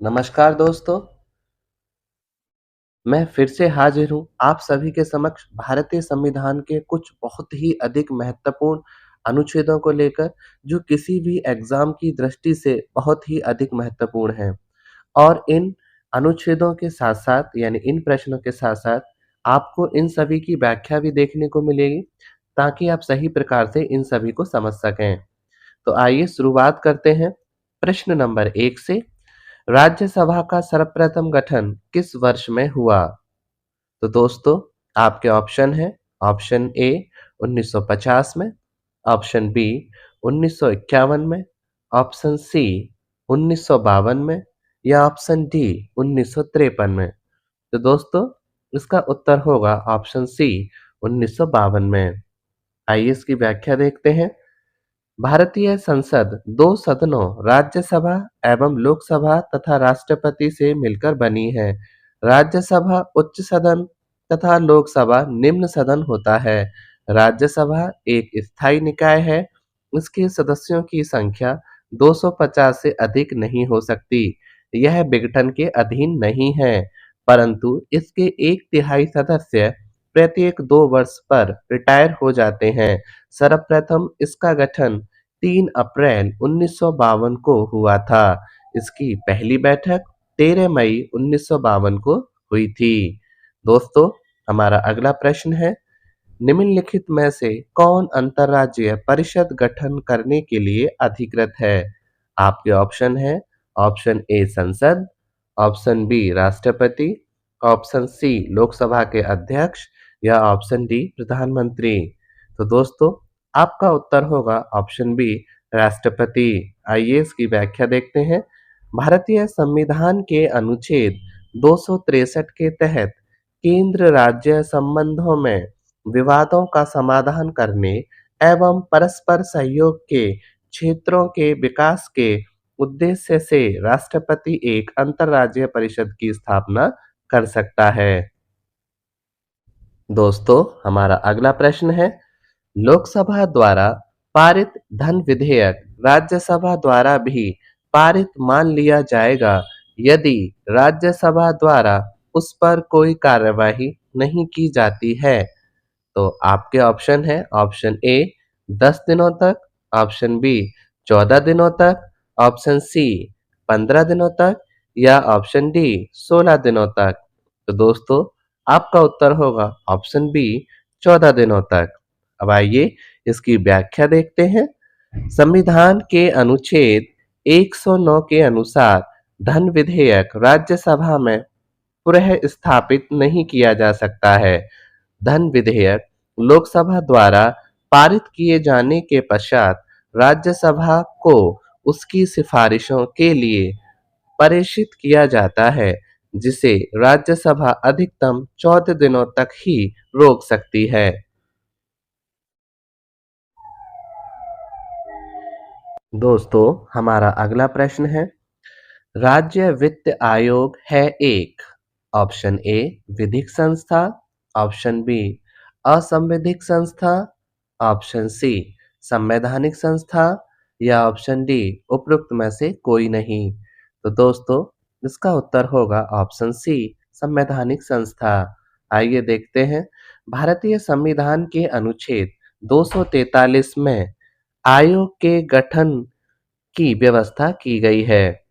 नमस्कार दोस्तों, मैं फिर से हाजिर हूँ आप सभी के समक्ष भारतीय संविधान के कुछ बहुत ही अधिक महत्वपूर्ण अनुच्छेदों को लेकर, जो किसी भी एग्ज़ाम की दृष्टि से बहुत ही अधिक महत्वपूर्ण हैं। और इन अनुच्छेदों के साथ-साथ यानी इन प्रश्नों के साथ-साथ आपको इन सभी की व्याख्या भी देखने को मिलेगी, ताकि आप सही प्रकार से इन सभी को समझ सकें। तो आइए शुरुआत करते हैं प्रश्न नंबर 1 से। राज्यसभा का सर्वप्रथम गठन किस वर्ष में हुआ? तो दोस्तों, आपके ऑप्शन हैं। ऑप्शन ए 1950 में, ऑप्शन बी 1951 में, ऑप्शन सी 1952 में या ऑप्शन डी 1953 में। तो दोस्तों, इसका उत्तर होगा ऑप्शन सी 1952 में। आइए इसकी व्याख्या देखते हैं। भारतीय संसद दो सदनों राज्यसभा एवं लोकसभा तथा राष्ट्रपति से मिलकर बनी है। राज्यसभा उच्च सदन तथा लोकसभा निम्न सदन होता है। राज्यसभा एक स्थायी निकाय है। इसके सदस्यों की संख्या 250 से अधिक नहीं हो सकती। यह विघटन के अधीन नहीं है, परंतु इसके एक तिहाई सदस्य प्रत्येक 2 वर्ष पर रिटायर हो जाते हैं। सर्वप्रथम इसका गठन 3 अप्रैल 1952 को हुआ था। इसकी पहली बैठक 13 मई 1952 को हुई थी। दोस्तों, हमारा अगला प्रश्न है, निम्नलिखित में से कौन अंतर्राज्यीय परिषद गठन करने के लिए अधिकृत है? आपके ऑप्शन है। ऑप्शन ए संसद, ऑप्शन बी राष्ट्रपति, ऑप्शन सी लोकसभा के अध्यक्ष या ऑप्शन डी प्रधानमंत्री। तो दोस्तों, आपका उत्तर होगा ऑप्शन बी राष्ट्रपति। आइए इसकी व्याख्या देखते हैं। भारतीय संविधान के अनुच्छेद 263 के तहत केंद्र राज्य संबंधों में विवादों का समाधान करने एवं परस्पर सहयोग के क्षेत्रों के विकास के उद्देश्य से राष्ट्रपति एक अंतर्राज्यीय परिषद की स्थापना कर सकता है। दोस्तों, हमारा अगला प्रश्न है, लोकसभा द्वारा पारित धन विधेयक राज्यसभा द्वारा भी पारित मान लिया जाएगा यदि राज्यसभा द्वारा उस पर कोई कार्यवाही नहीं की जाती है। तो आपके ऑप्शन है। ऑप्शन ए 10 दिनों तक, ऑप्शन बी 14 दिनों तक, ऑप्शन सी 15 दिनों तक या ऑप्शन डी 16 दिनों तक। तो दोस्तों, आपका उत्तर होगा ऑप्शन बी 14 दिनों तक। अब आइए इसकी व्याख्या देखते हैं। संविधान के अनुच्छेद 109 के अनुसार धन विधेयक राज्यसभा में पुनः स्थापित नहीं किया जा सकता है। धन विधेयक लोकसभा द्वारा पारित किए जाने के पश्चात राज्यसभा को उसकी सिफारिशों के लिए प्रेषित किया जाता है, जिसे राज्यसभा अधिकतम 14 दिनों तक ही रोक सकती है। दोस्तों, हमारा अगला प्रश्न है, राज्य वित्त आयोग है एक। ऑप्शन ए विधिक संस्था, ऑप्शन बी असंवैधिक संस्था, ऑप्शन सी संवैधानिक संस्था या ऑप्शन डी उपरोक्त में से कोई नहीं। तो दोस्तों, इसका उत्तर होगा ऑप्शन सी संवैधानिक संस्था। आइए देखते हैं। भारतीय संविधान के अनुच्छेद 243 में आयोग के गठन की व्यवस्था की गई है।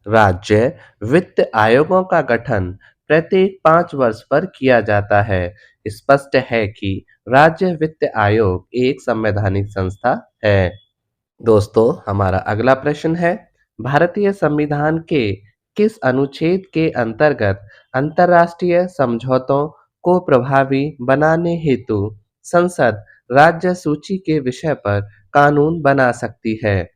राज्य वित्त आयोगों का गठन प्रत्येक 5 वर्ष पर किया जाता है। स्पष्ट है कि राज्य वित्त आयोग एक संवैधानिक संस्था है। दोस्तों, हमारा अगला प्रश्न है, भारतीय संविधान के किस अनुच्छेद के अंतर्गत अंतर्राष्ट्रीय समझौतों को प्रभावी बनाने हेतु संसद राज्य सूची के विषय पर कानून बना सकती है?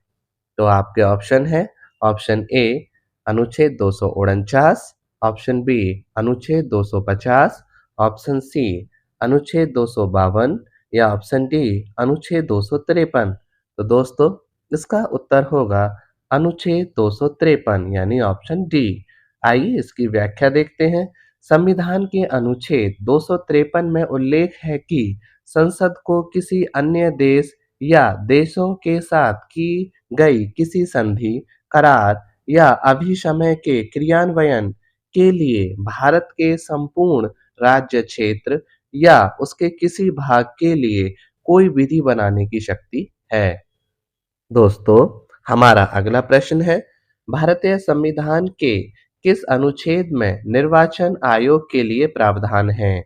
तो आपके ऑप्शन है। ऑप्शन ए अनुच्छेद 249, ऑप्शन बी अनुच्छेद 250, ऑप्शन सी अनुच्छेद 252 या ऑप्शन डी अनुच्छेद 253। तो दोस्तों, इसका उत्तर होगा अनुच्छेद 253 यानी ऑप्शन डी। आइए इसकी व्याख्या देखते हैं। संविधान के अनुच्छेद 253 में उल्लेख है कि संसद को किसी अन्य देश या देशों के साथ की गई किसी संधि, करार या अभिसमय के क्रियान्वयन के लिए भारत के संपूर्ण राज्य क्षेत्र या उसके किसी भाग के लिए कोई विधि बनाने की शक्ति है। दोस्तों, हमारा अगला प्रश्न है, भारतीय संविधान के किस अनुच्छेद में निर्वाचन आयोग के लिए प्रावधान है?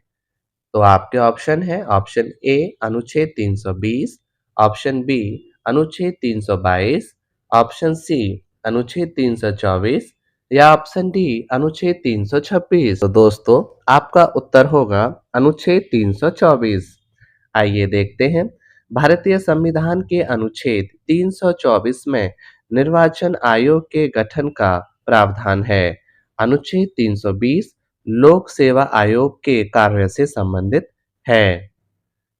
तो आपके ऑप्शन है, ऑप्शन ए अनुच्छेद 320, ऑप्शन बी अनुच्छेद 322, ऑप्शन सी अनुच्छेद 324 या ऑप्शन डी अनुच्छेद 326। तो दोस्तों, आपका उत्तर होगा अनुच्छेद 324। आइए देखते हैं, भारतीय संविधान के अनुच्छेद 324 में निर्वाचन आयोग के गठन का प्रावधान है। अनुच्छेद 320 लोक सेवा आयोग के कार्य से संबंधित है।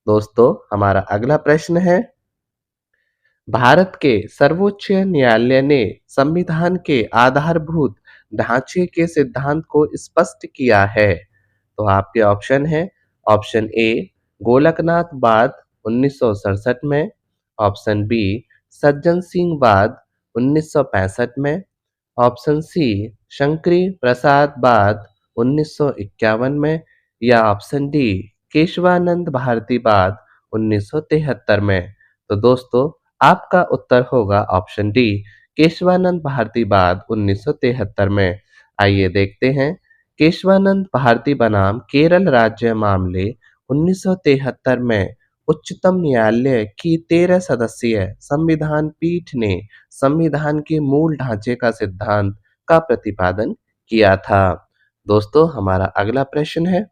दोस्तों, हमारा अगला प्रश्न है, भारत के सर्वोच्च न्यायालय ने संविधान के आधारभूत ढांचे के सिद्धांत को स्पष्ट किया है। तो आपके ऑप्शन है, ऑप्शन ए गोलकनाथ बाद 1967 में, ऑप्शन बी सज्जन सिंह बाद 1965 में, ऑप्शन सी शंकरी प्रसाद बाद 1951 में या ऑप्शन डी केशवानंद भारती बाद 1973 में। तो दोस्तों, आपका उत्तर होगा ऑप्शन डी केशवानंद भारती बाद 1973 में। आइए देखते हैं, केशवानंद भारती बनाम केरल राज्य मामले 1973 में उच्चतम न्यायालय की 13 सदस्यीय संविधान पीठ ने संविधान के मूल ढांचे का सिद्धांत का प्रतिपादन किया था। दोस्तों, हमारा अगला प्रश्न है,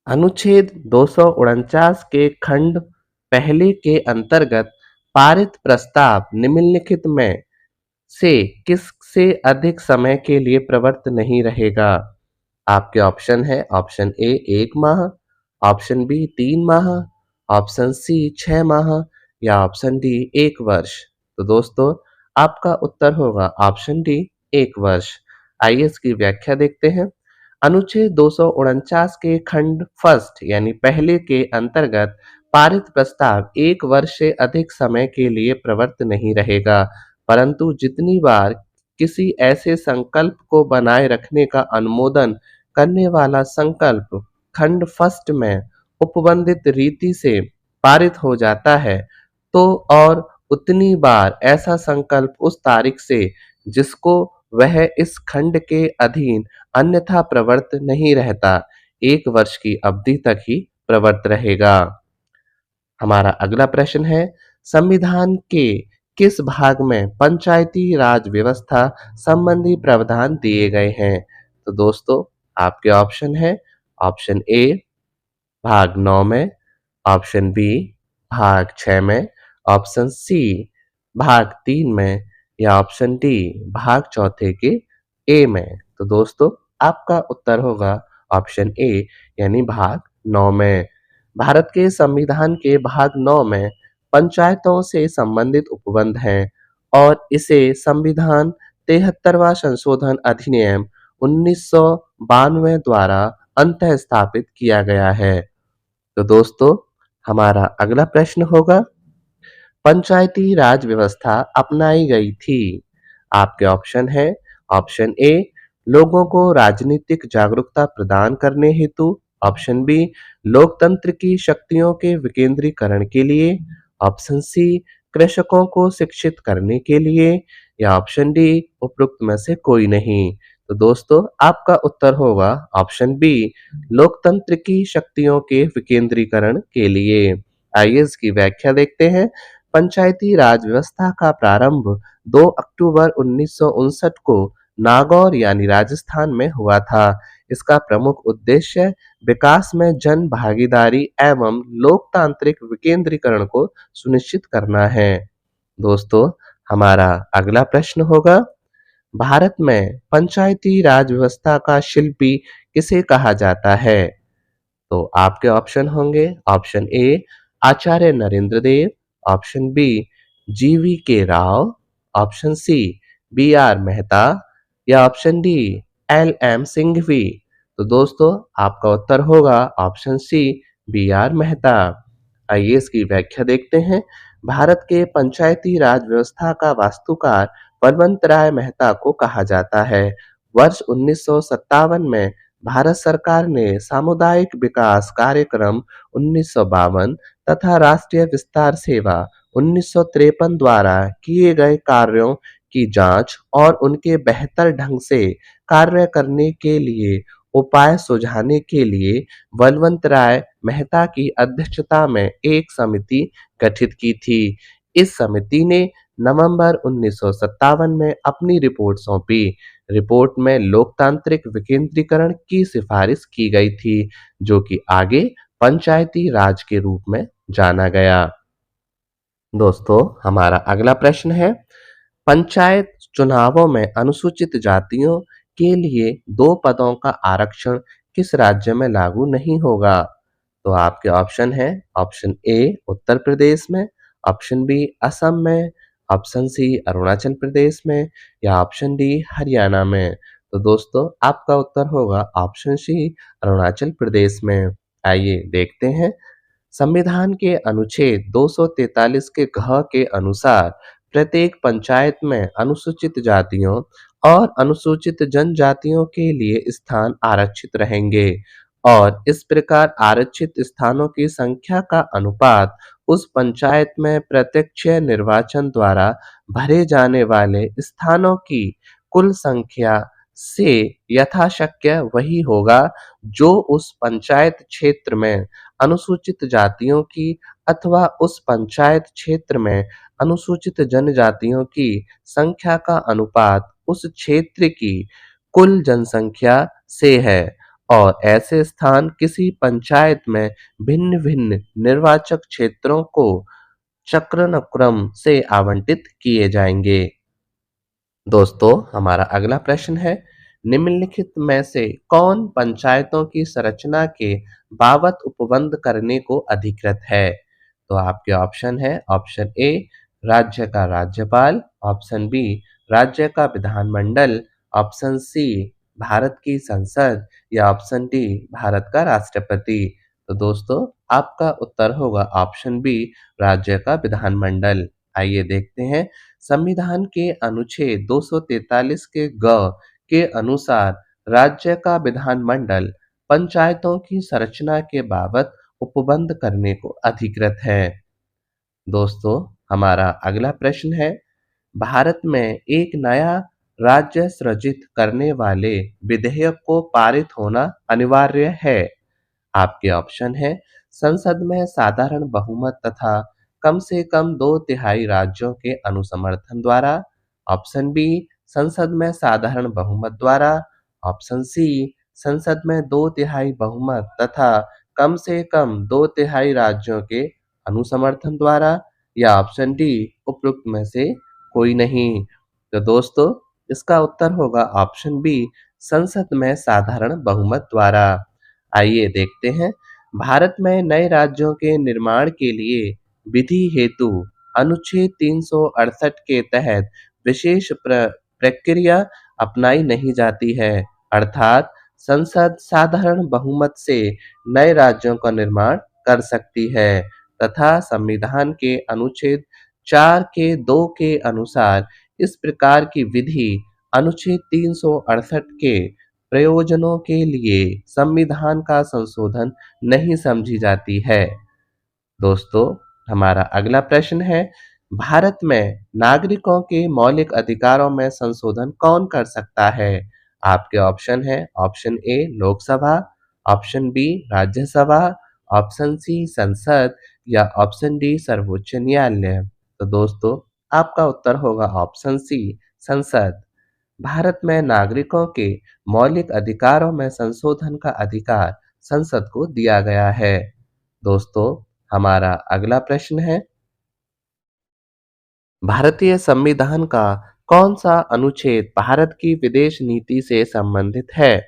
अनुच्छेद 249 के खंड पहले के अंतर्गत पारित प्रस्ताव निम्नलिखित में से किससे अधिक समय के लिए प्रवर्त नहीं रहेगा? आपके ऑप्शन है, ऑप्शन ए 1 माह, ऑप्शन बी 3 माह, ऑप्शन सी 6 माह या ऑप्शन डी 1 वर्ष। तो दोस्तों, आपका उत्तर होगा ऑप्शन डी 1 वर्ष। आइए इसकी व्याख्या देखते हैं। अनुच्छेद 249 के खंड फर्स्ट यानी पहले के अंतर्गत पारित प्रस्ताव 1 वर्ष से अधिक समय के लिए प्रवर्त नहीं रहेगा, परंतु जितनी बार किसी ऐसे संकल्प को बनाए रखने का अनुमोदन करने वाला संकल्प खंड फर्स्ट में उपबंधित रीति से पारित हो जाता है, तो और उतनी बार ऐसा संकल्प उस तारीख से जिसको वह इस खंड के अधीन अन्यथा प्रवर्त नहीं रहता, 1 वर्ष की अवधि तक ही प्रवर्त रहेगा। हमारा अगला प्रश्न है, संविधान के किस भाग में पंचायती राज व्यवस्था संबंधी प्रावधान दिए गए हैं? तो दोस्तों, आपके ऑप्शन है, ऑप्शन ए भाग 9 में, ऑप्शन बी भाग 6 में, ऑप्शन सी भाग 3 में या ऑप्शन डी भाग चौथे के ए में। तो दोस्तों, आपका उत्तर होगा ऑप्शन ए यानी भाग 9 में। भारत के संविधान के भाग 9 में पंचायतों से संबंधित उपबंध हैं और इसे संविधान 73वां संशोधन अधिनियम 1992 द्वारा अंतः स्थापित किया गया है। तो दोस्तों, हमारा अगला प्रश्न होगा, पंचायती राज व्यवस्था अपनाई गई थी। आपके ऑप्शन है, ऑप्शन ए लोगों को राजनीतिक जागरूकता प्रदान करने हेतु, ऑप्शन बी लोकतंत्र की शक्तियों के विकेंद्रीकरण के लिए, ऑप्शन सी कृषकों को शिक्षित करने के लिए या ऑप्शन डी उपरोक्त में से कोई नहीं। तो दोस्तों, आपका उत्तर होगा ऑप्शन बी लोकतंत्र की शक्तियों के विकेंद्रीकरण के लिए। आइए इसकी व्याख्या देखते हैं। पंचायती राज व्यवस्था का प्रारंभ 2 अक्टूबर 1959 को नागौर यानी राजस्थान में हुआ था। इसका प्रमुख उद्देश्य विकास में जन भागीदारी एवं लोकतांत्रिक विकेंद्रीकरण को सुनिश्चित करना है। दोस्तों, हमारा अगला प्रश्न होगा, भारत में पंचायती राज व्यवस्था का शिल्पी किसे कहा जाता है? तो आपके ऑप्शन होंगे, option A Acharya Narendra Dev, option B G V K Rao, option C B R Mehta या option D L M Singhvi. तो दोस्तों, आपका उत्तर होगा option C B R Mehta. आइए इसकी व्याख्या देखते हैं। भारत के पंचायती राज व्यवस्था का वास्तुकार बलवंत राय मेहता को कहा जाता है। वर्ष 1957 में भारत सरकार ने सामुदायिक विकास कार्यक्रम 1952 तथा राष्ट्रीय विस्तार सेवा 1953 द्वारा किए गए कार्यों की जांच और उनके बेहतर ढंग से कार्य करने के लिए उपाय सुझाने के लिए बलवंत राय मेहता की अध्यक्षता में एक समिति गठित की थी। इस समिति ने नवंबर 1957 में अपनी रिपोर्ट सौंपी। रिपोर्ट में लोकतांत्रिक विकेंद्रीकरण की सिफारिश की गई थी, जो कि आगे पंचायती राज के रूप में जाना गया। दोस्तों, हमारा अगला प्रश्न है, पंचायत चुनावों में अनुसूचित जातियों के लिए 2 पदों का आरक्षण किस राज्य में लागू नहीं होगा? तो आपके ऑप्शन है, ऑप्शन ए उत्तर प्रदेश में, ऑप्शन बी असम में, ऑप्शन सी अरुणाचल प्रदेश में या ऑप्शन डी हरियाणा में। तो दोस्तों, आपका उत्तर होगा ऑप्शन सी अरुणाचल प्रदेश में। आइए देखते हैं। संविधान के अनुच्छेद 243 के घ के अनुसार प्रत्येक पंचायत में अनुसूचित जातियों और अनुसूचित जनजातियों के लिए स्थान आरक्षित रहेंगे और इस प्रकार आरक्षित स्थानों की संख्या का अनुपात उस पंचायत में प्रत्यक्ष निर्वाचन द्वारा भरे जाने वाले स्थानों की कुल संख्या से यथाशक्य वही होगा जो उस पंचायत क्षेत्र में अनुसूचित जातियों की अथवा उस पंचायत क्षेत्र में अनुसूचित जनजातियों की संख्या का अनुपात उस क्षेत्र की कुल जनसंख्या से है और ऐसे स्थान किसी पंचायत में भिन्न-भिन्न निर्वाचक क्षेत्रों को चक्रानुक्रम से आवंटित किए जाएंगे। दोस्तों, हमारा अगला प्रश्न है, निम्नलिखित में से कौन पंचायतों की संरचना के बाबत उपबंध करने को अधिकृत है? तो आपके ऑप्शन है, ऑप्शन ए राज्य का राज्यपाल, ऑप्शन बी राज्य का विधानमंडल, ऑप्शन सी भारत की संसद या ऑप्शन डी भारत का राष्ट्रपति। तो दोस्तों, आपका उत्तर होगा ऑप्शन बी राज्य का विधानमंडल। आइए देखते हैं। संविधान के अनुच्छेद 243 के ग के अनुसार राज्य का विधानमंडल पंचायतों की संरचना के बाबत उपबंध करने को अधिकृत है। दोस्तों, हमारा अगला प्रश्न है, भारत में एक नया राज्य सृजित करने वाले विधेयक को पारित होना अनिवार्य है। आपके ऑप्शन है, संसद में साधारण बहुमत तथा कम से कम 2/3 राज्यों के अनुसमर्थन द्वारा, ऑप्शन बी संसद में साधारण बहुमत द्वारा, ऑप्शन सी संसद में 2/3 बहुमत तथा कम से कम 2/3 राज्यों के अनुसमर्थन द्वारा या ऑप्शन डी उपरोक्त में से कोई नहीं। तो दोस्तों, इसका उत्तर होगा ऑप्शन बी संसद में साधारण बहुमत द्वारा। आइए देखते हैं। भारत में नए राज्यों के निर्माण के लिए विधि हेतु अनुच्छेद 368 के तहत विशेष प्रक्रिया अपनाई नहीं जाती है, अर्थात संसद साधारण बहुमत से नए राज्यों का निर्माण कर सकती है तथा संविधान के अनुच्छेद 4 के 2 के अनुसार इस प्रकार की विधि अनुच्छेद 368 के प्रयोजनों के लिए संविधान का संशोधन नहीं समझी जाती है। दोस्तों, हमारा अगला प्रश्न है, भारत में नागरिकों के मौलिक अधिकारों में संशोधन कौन कर सकता है? आपके ऑप्शन है, option A Lok Sabha, option B Rajya Sabha, option C संसद या ऑप्शन डी सर्वोच्च न्यायालय। तो दोस्तों, आपका उत्तर होगा ऑप्शन सी संसद। भारत में नागरिकों के मौलिक अधिकारों में संशोधन का अधिकार संसद को दिया गया है। दोस्तों, हमारा अगला प्रश्न है, भारतीय संविधान का कौन सा अनुच्छेद भारत की विदेश नीति से संबंधित है?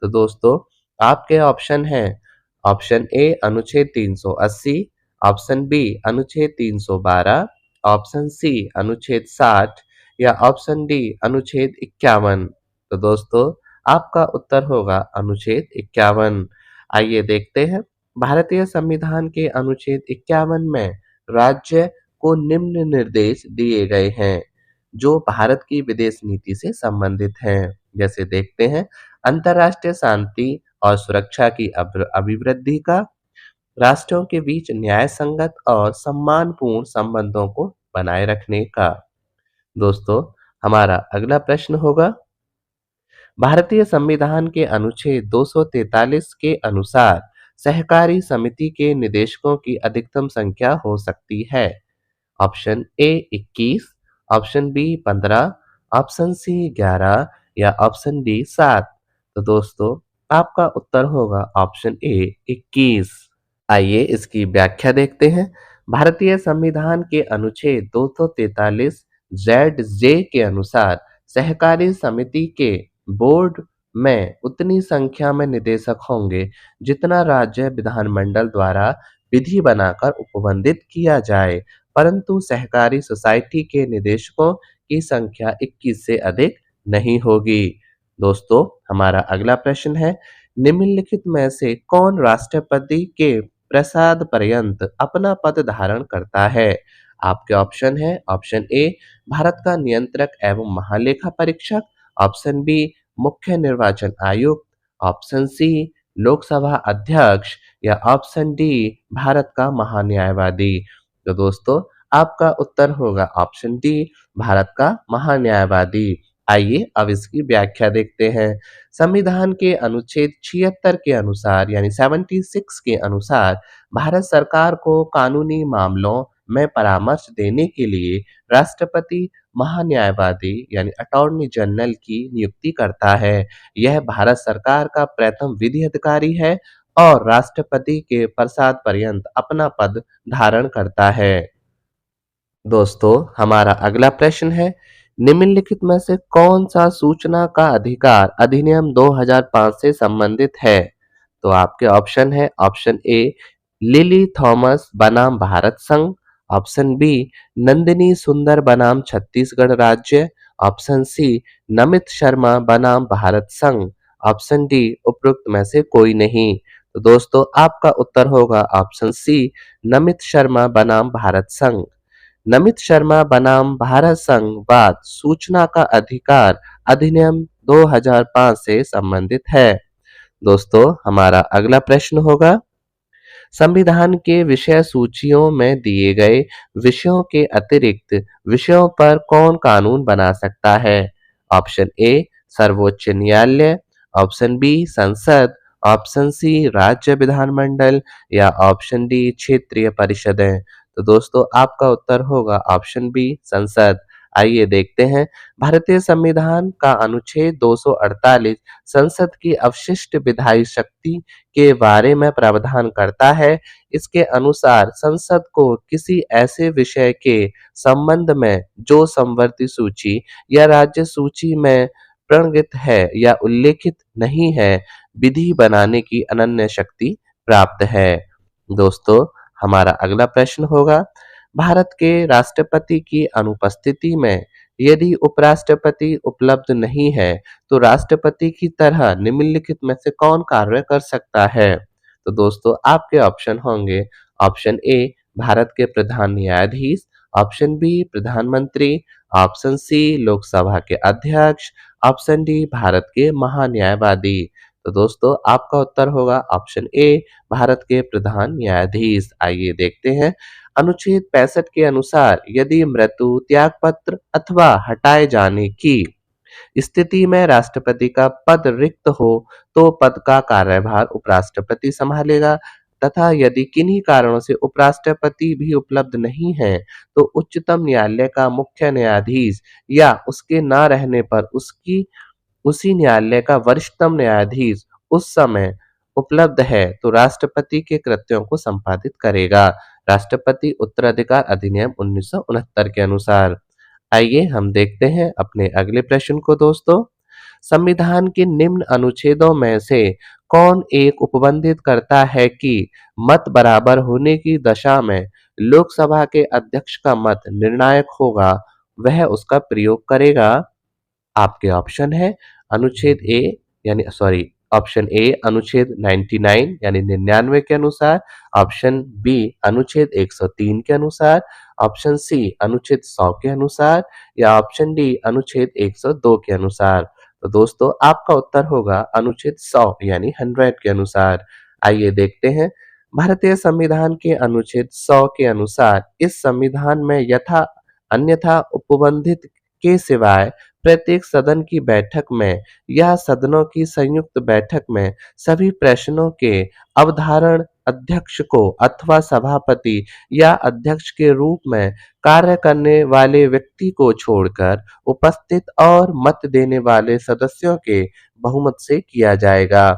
तो दोस्तों, आपके ऑप्शन हैं, ऑप्शन ए अनुच्छेद 380, ऑप्शन बी अनुच्छेद 312, ऑप्शन सी अनुच्छेद 60 या ऑप्शन डी अनुच्छेद 51। तो दोस्तों, आपका उत्तर होगा अनुच्छेद 51। आइए देखते हैं। भारतीय संविधान के अनुच्छेद 51 में राज्य को निम्न निर्देश दिए गए हैं, जो भारत की विदेश नीति से संबंधित हैं। जैसे देखते हैं, अंतर्राष्ट्रीय शांति और सुरक्षा की अभिवृद्धि का, राष्ट्रों के बीच न्याय संगत और सम्मानपूर्ण संबंधों को बनाए रखने का। दोस्तों, हमारा अगला प्रश्न होगा, भारतीय संविधान के अनुच्छेद 243 के अनुसार सहकारी समिति के निदेशकों की अधिकतम संख्या हो सकती है। Option A 21, option B 15, option C 11 या ऑप्शन डी 7। तो दोस्तों, आपका उत्तर होगा ऑप्शन ए 21। आइए इसकी व्याख्या देखते हैं। भारतीय संविधान के अनुच्छेद 243 जेड जे के अनुसार सहकारी समिति के बोर्ड में उतनी संख्या में निदेशक होंगे जितना राज्य विधानमंडल द्वारा विधि बनाकर उपबंधित किया जाए, परंतु सहकारी सोसाइटी के निदेशकों की संख्या 21 से अधिक नहीं होगी। दोस्तों, हमारा अगला प्रश्न है, निम्नलिखित में से कौन राष्ट्रपति के प्रसाद पर्यंत अपना पद धारण करता है? आपके ऑप्शन है, ऑप्शन ए भारत का नियंत्रक एवं महालेखा परीक्षक, ऑप्शन बी मुख्य निर्वाचन आयुक्त, ऑप्शन सी लोकसभा अध्यक्ष या ऑप्शन डी भारत का महान्यायवादी। तो दोस्तों, आपका उत्तर होगा ऑप्शन डी भारत का महान्यायवादी। आइए अब इसकी व्याख्या देखते हैं। संविधान के अनुच्छेद 76 के अनुसार यानी 76 के अनुसार भारत सरकार को कानूनी मामलों में परामर्श देने के लिए राष्ट्रपति महान्यायवादी यानी अटॉर्नी जनरल की नियुक्ति करता है। यह भारत सरकार का प्रथम विधि अधिकारी है और राष्ट्रपति के प्रसाद पर्यंत अपना पद धारण करता है। दोस्तों, हमारा अगला प्रश्न है, निम्नलिखित में से कौन सा सूचना का अधिकार अधिनियम 2005 से संबंधित है? तो आपके ऑप्शन है, ऑप्शन ए लिली थॉमस बनाम भारत संघ, ऑप्शन बी नंदिनी सुंदर बनाम छत्तीसगढ़ राज्य, ऑप्शन सी नमित शर्मा बनाम भारत संघ, ऑप्शन डी उपरोक्त में से कोई नहीं। तो दोस्तों, आपका उत्तर होगा ऑप्शन सी नमित शर्मा बनाम भारत संघ। नमित शर्मा बनाम भारत संघ बाद सूचना का अधिकार अधिनियम 2005 से संबंधित है। दोस्तों, हमारा अगला प्रश्न होगा, संविधान के विषय सूचियों में दिए गए विषयों के अतिरिक्त विषयों पर कौन कानून बना सकता है? ऑप्शन ए सर्वोच्च न्यायालय, ऑप्शन बी संसद, ऑप्शन सी राज्य विधानमंडल या ऑप्शन डी क्षेत्रीय परिषदें। तो दोस्तों, आपका उत्तर होगा ऑप्शन बी संसद। आइए देखते हैं, भारतीय संविधान का अनुच्छेद 248 संसद की अवशिष्ट विधायी शक्ति के बारे में प्रावधान करता है। इसके अनुसार संसद को किसी ऐसे विषय के संबंध में जो समवर्ती सूची या राज्य सूची में प्रणीत है या उल्लेखित नहीं है, विधि बनाने की अनन्य शक्ति प्राप्त है। दोस्तों, हमारा अगला प्रश्न होगा, भारत के राष्ट्रपति की अनुपस्थिति में यदि उपराष्ट्रपति उपलब्ध नहीं है तो राष्ट्रपति की तरह निम्नलिखित में से कौन कार्य कर सकता है? तो दोस्तों, आपके ऑप्शन होंगे, ऑप्शन ए भारत के प्रधान न्यायाधीश, ऑप्शन बी प्रधानमंत्री, ऑप्शन सी लोकसभा के अध्यक्ष, ऑप्शन डी भारत के महान्यायवादी। तो दोस्तों, आपका उत्तर होगा ऑप्शन ए भारत के प्रधान न्यायाधीश। आइए देखते हैं, अनुच्छेद 65 के अनुसार यदि मृत्यु, त्यागपत्र अथवा हटाए जाने की स्थिति में राष्ट्रपति का पद रिक्त हो तो पद का कार्यभार उपराष्ट्रपति संभालेगा, तथा यदि किन्हीं कारणों से उपराष्ट्रपति भी उपलब्ध नहीं है तो उच्चतम न्यायालय का मुख्य न्यायाधीश या उसके न रहने पर उसी न्यायालय का वरिष्ठतम न्यायाधीश उस समय उपलब्ध है तो राष्ट्रपति के कृत्यों को संपादित करेगा, राष्ट्रपति उत्तराधिकार अधिनियम 1969 के अनुसार। आइए हम देखते हैं अपने अगले प्रश्न को। दोस्तों, संविधान के निम्न अनुच्छेदों में से कौन एक उपबंधित करता है कि मत बराबर होने की दशा में लोकसभा के अध्यक्ष का मत निर्णायक होगा, वह उसका प्रयोग करेगा? आपके ऑप्शन है अनुच्छेद ए यानी ऑप्शन ए अनुच्छेद 99 यानी 99 के अनुसार, ऑप्शन बी अनुच्छेद 103 के अनुसार, ऑप्शन सी अनुच्छेद 100 के अनुसार या ऑप्शन डी अनुच्छेद 102 के अनुसार। तो दोस्तों आपका उत्तर होगा अनुच्छेद 100 यानी 100 के अनुसार। आइए देखते हैं भारतीय संविधान के अनुच्छेद 100 के अनुसार इस संविधान में यथा अन्यथा उपबंधित के सिवाय प्रत्येक सदन की बैठक में या सदनों की संयुक्त बैठक में सभी प्रश्नों के अवधारण अध्यक्ष को अथवा सभापति या अध्यक्ष के रूप में कार्य करने वाले व्यक्ति को छोड़कर उपस्थित और मत देने वाले सदस्यों के बहुमत से किया जाएगा।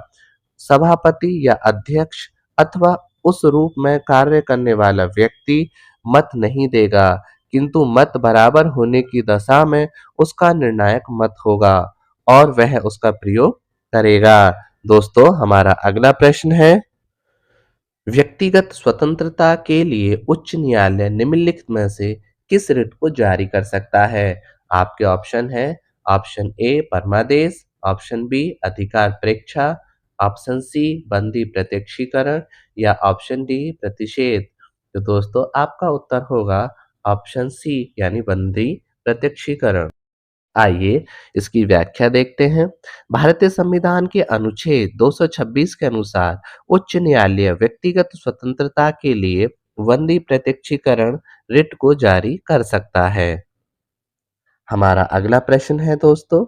सभापति या अध्यक्ष अथवा उस रूप में कार्य करने वाला व्यक्ति मत नहीं देगा, किंतु मत बराबर होने की दशा में उसका निर्णायक मत होगा और वह उसका प्रयोग करेगा। दोस्तों हमारा अगला प्रश्न है, व्यक्तिगत स्वतंत्रता के लिए उच्च न्यायालय निम्नलिखित में से किस रिट को जारी कर सकता है? आपके ऑप्शन है, ऑप्शन ए परमादेश, ऑप्शन बी अधिकार परीक्षा, ऑप्शन सी बंदी प्रत्यक्षीकरण या ऑप्शन डी प्रतिषेध। तो दोस्तों आपका उत्तर होगा ऑप्शन सी यानी बंदी प्रत्यक्षीकरण। आइए इसकी व्याख्या देखते हैं। भारतीय संविधान के अनुच्छेद 226 के अनुसार उच्च न्यायालय व्यक्तिगत स्वतंत्रता के लिए बंदी प्रत्यक्षीकरण रिट को जारी कर सकता है। हमारा अगला प्रश्न है दोस्तों,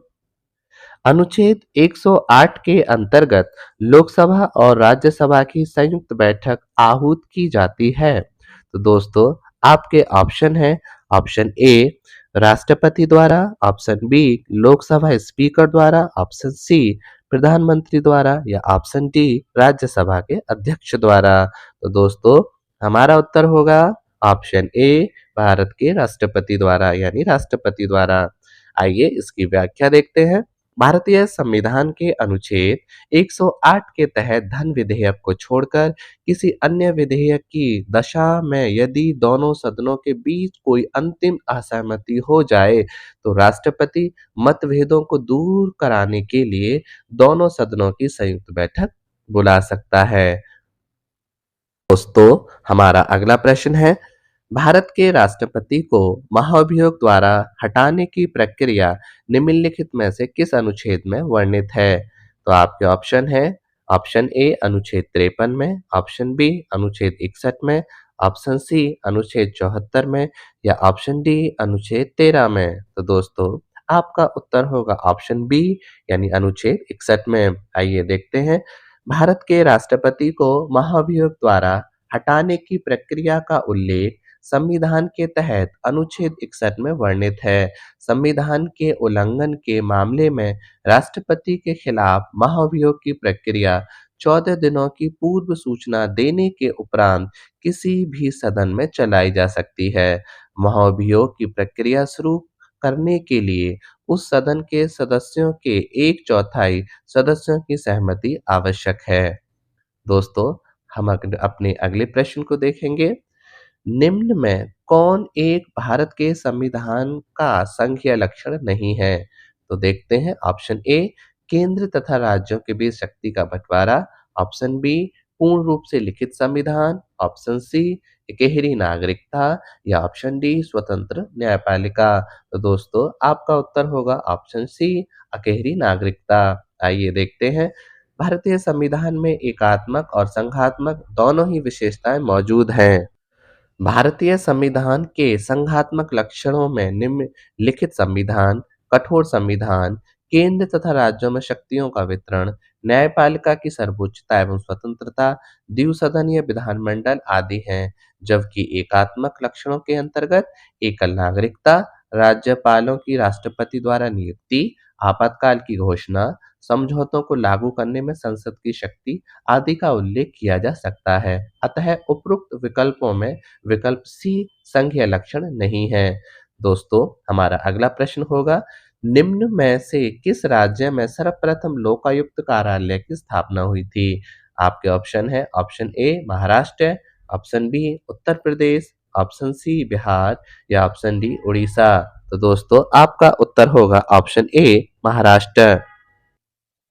अनुच्छेद 108 के अंतर्गत लोकसभा और राज्यसभा की संयुक्त बैठक आहूत की जाती है। तो दोस्तों आपके ऑप्शन है, ऑप्शन ए राष्ट्रपति द्वारा, ऑप्शन बी लोकसभा स्पीकर द्वारा, ऑप्शन सी प्रधानमंत्री द्वारा या ऑप्शन डी राज्यसभा के अध्यक्ष द्वारा। तो दोस्तों हमारा उत्तर होगा ऑप्शन ए भारत के राष्ट्रपति द्वारा यानी राष्ट्रपति द्वारा। आइए इसकी व्याख्या देखते हैं। भारतीय संविधान के अनुच्छेद 108 के तहत धन विधेयक को छोड़कर किसी अन्य विधेयक की दशा में यदि दोनों सदनों के बीच कोई अंतिम असहमति हो जाए तो राष्ट्रपति मतभेदों को दूर कराने के लिए दोनों सदनों की संयुक्त बैठक बुला सकता है। दोस्तों हमारा अगला प्रश्न है, भारत के राष्ट्रपति को महाभियोग द्वारा हटाने की प्रक्रिया निम्नलिखित में से किस अनुच्छेद में वर्णित है? तो आपके ऑप्शन है, ऑप्शन ए अनुच्छेद 53 में, ऑप्शन बी अनुच्छेद 61 में, ऑप्शन सी अनुच्छेद 74 में या ऑप्शन डी अनुच्छेद 13 में। तो दोस्तों आपका उत्तर होगा ऑप्शन बी यानी अनुच्छेद 61 में। आइए देखते हैं, भारत के राष्ट्रपति को महाभियोग द्वारा हटाने की प्रक्रिया का उल्लेख संविधान के तहत अनुच्छेद 61 में वर्णित है। संविधान के उल्लंघन के मामले में राष्ट्रपति के खिलाफ महाभियोग की प्रक्रिया 14 दिनों की पूर्व सूचना देने के उपरांत किसी भी सदन में चलाई जा सकती है। महाभियोग की प्रक्रिया शुरू करने के लिए उस सदन के सदस्यों के 1/4 सदस्यों की सहमति आवश्यक है। दोस्तों हम अपने अगले प्रश्न को देखेंगे, निम्न में कौन एक भारत के संविधान का संघीय लक्षण नहीं है? तो देखते हैं, ऑप्शन ए केंद्र तथा राज्यों के बीच शक्ति का बंटवारा, ऑप्शन बी पूर्ण रूप से लिखित संविधान, ऑप्शन सी इकहरी नागरिकता या ऑप्शन डी स्वतंत्र न्यायपालिका। तो दोस्तों आपका उत्तर होगा ऑप्शन सी इकहरी नागरिकता। आइए देखते हैं, भारतीय संविधान में एकात्मक और संघात्मक दोनों ही विशेषताएं मौजूद हैं। भारतीय संविधान के संघात्मक लक्षणों में निम्नलिखित संविधान, कठोर संविधान, केंद्र तथा राज्यों में शक्तियों का वितरण, न्यायपालिका की सर्वोच्चता एवं स्वतंत्रता, द्विसदनीय विधानमंडल आदि हैं। जबकि एकात्मक लक्षणों के अंतर्गत एकल नागरिकता, राज्यपालों की राष्ट्रपति द्वारा नियुक्ति, आपातकाल की घोषणा, समझौतों को लागू करने में संसद की शक्ति आदि का उल्लेख किया जा सकता है। अतः उपरोक्त विकल्पों में विकल्प सी संघीय लक्षण नहीं है। दोस्तों हमारा अगला प्रश्न होगा, निम्न में से किस राज्य में सर्वप्रथम लोकायुक्त कार्यालय की स्थापना हुई थी? आपके ऑप्शन है, option A Maharashtra, option B Uttar Pradesh, option C Bihar या ऑप्शन डी उड़ीसा। तो दोस्तों आपका उत्तर होगा ऑप्शन ए महाराष्ट्र।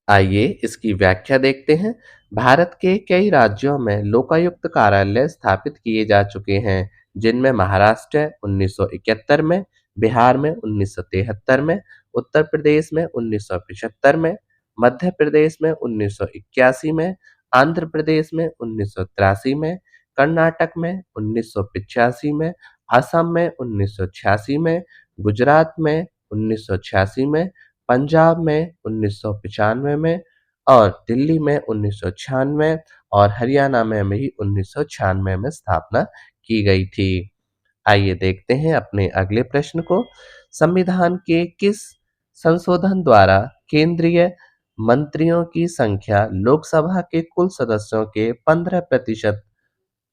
आइए इसकी व्याख्या देखते हैं। भारत के कई राज्यों में लोकायुक्त कार्यालय स्थापित किए जा चुके हैं, जिनमें महाराष्ट्र 1971 में, बिहार में 1973 में, उत्तर प्रदेश में 1975 में, मध्य प्रदेश में 1981 में, आंध्र प्रदेश में 1983 में, कर्नाटक में 1985 में, असम में 1986 में, गुजरात में 1986 में, पंजाब में 1995 में और दिल्ली में 1996 और हरियाणा में भी 1996 में स्थापना की गई थी। आइए देखते हैं अपने अगले प्रश्न को। संविधान के किस संशोधन द्वारा केंद्रीय मंत्रियों की संख्या लोकसभा के कुल सदस्यों के 15%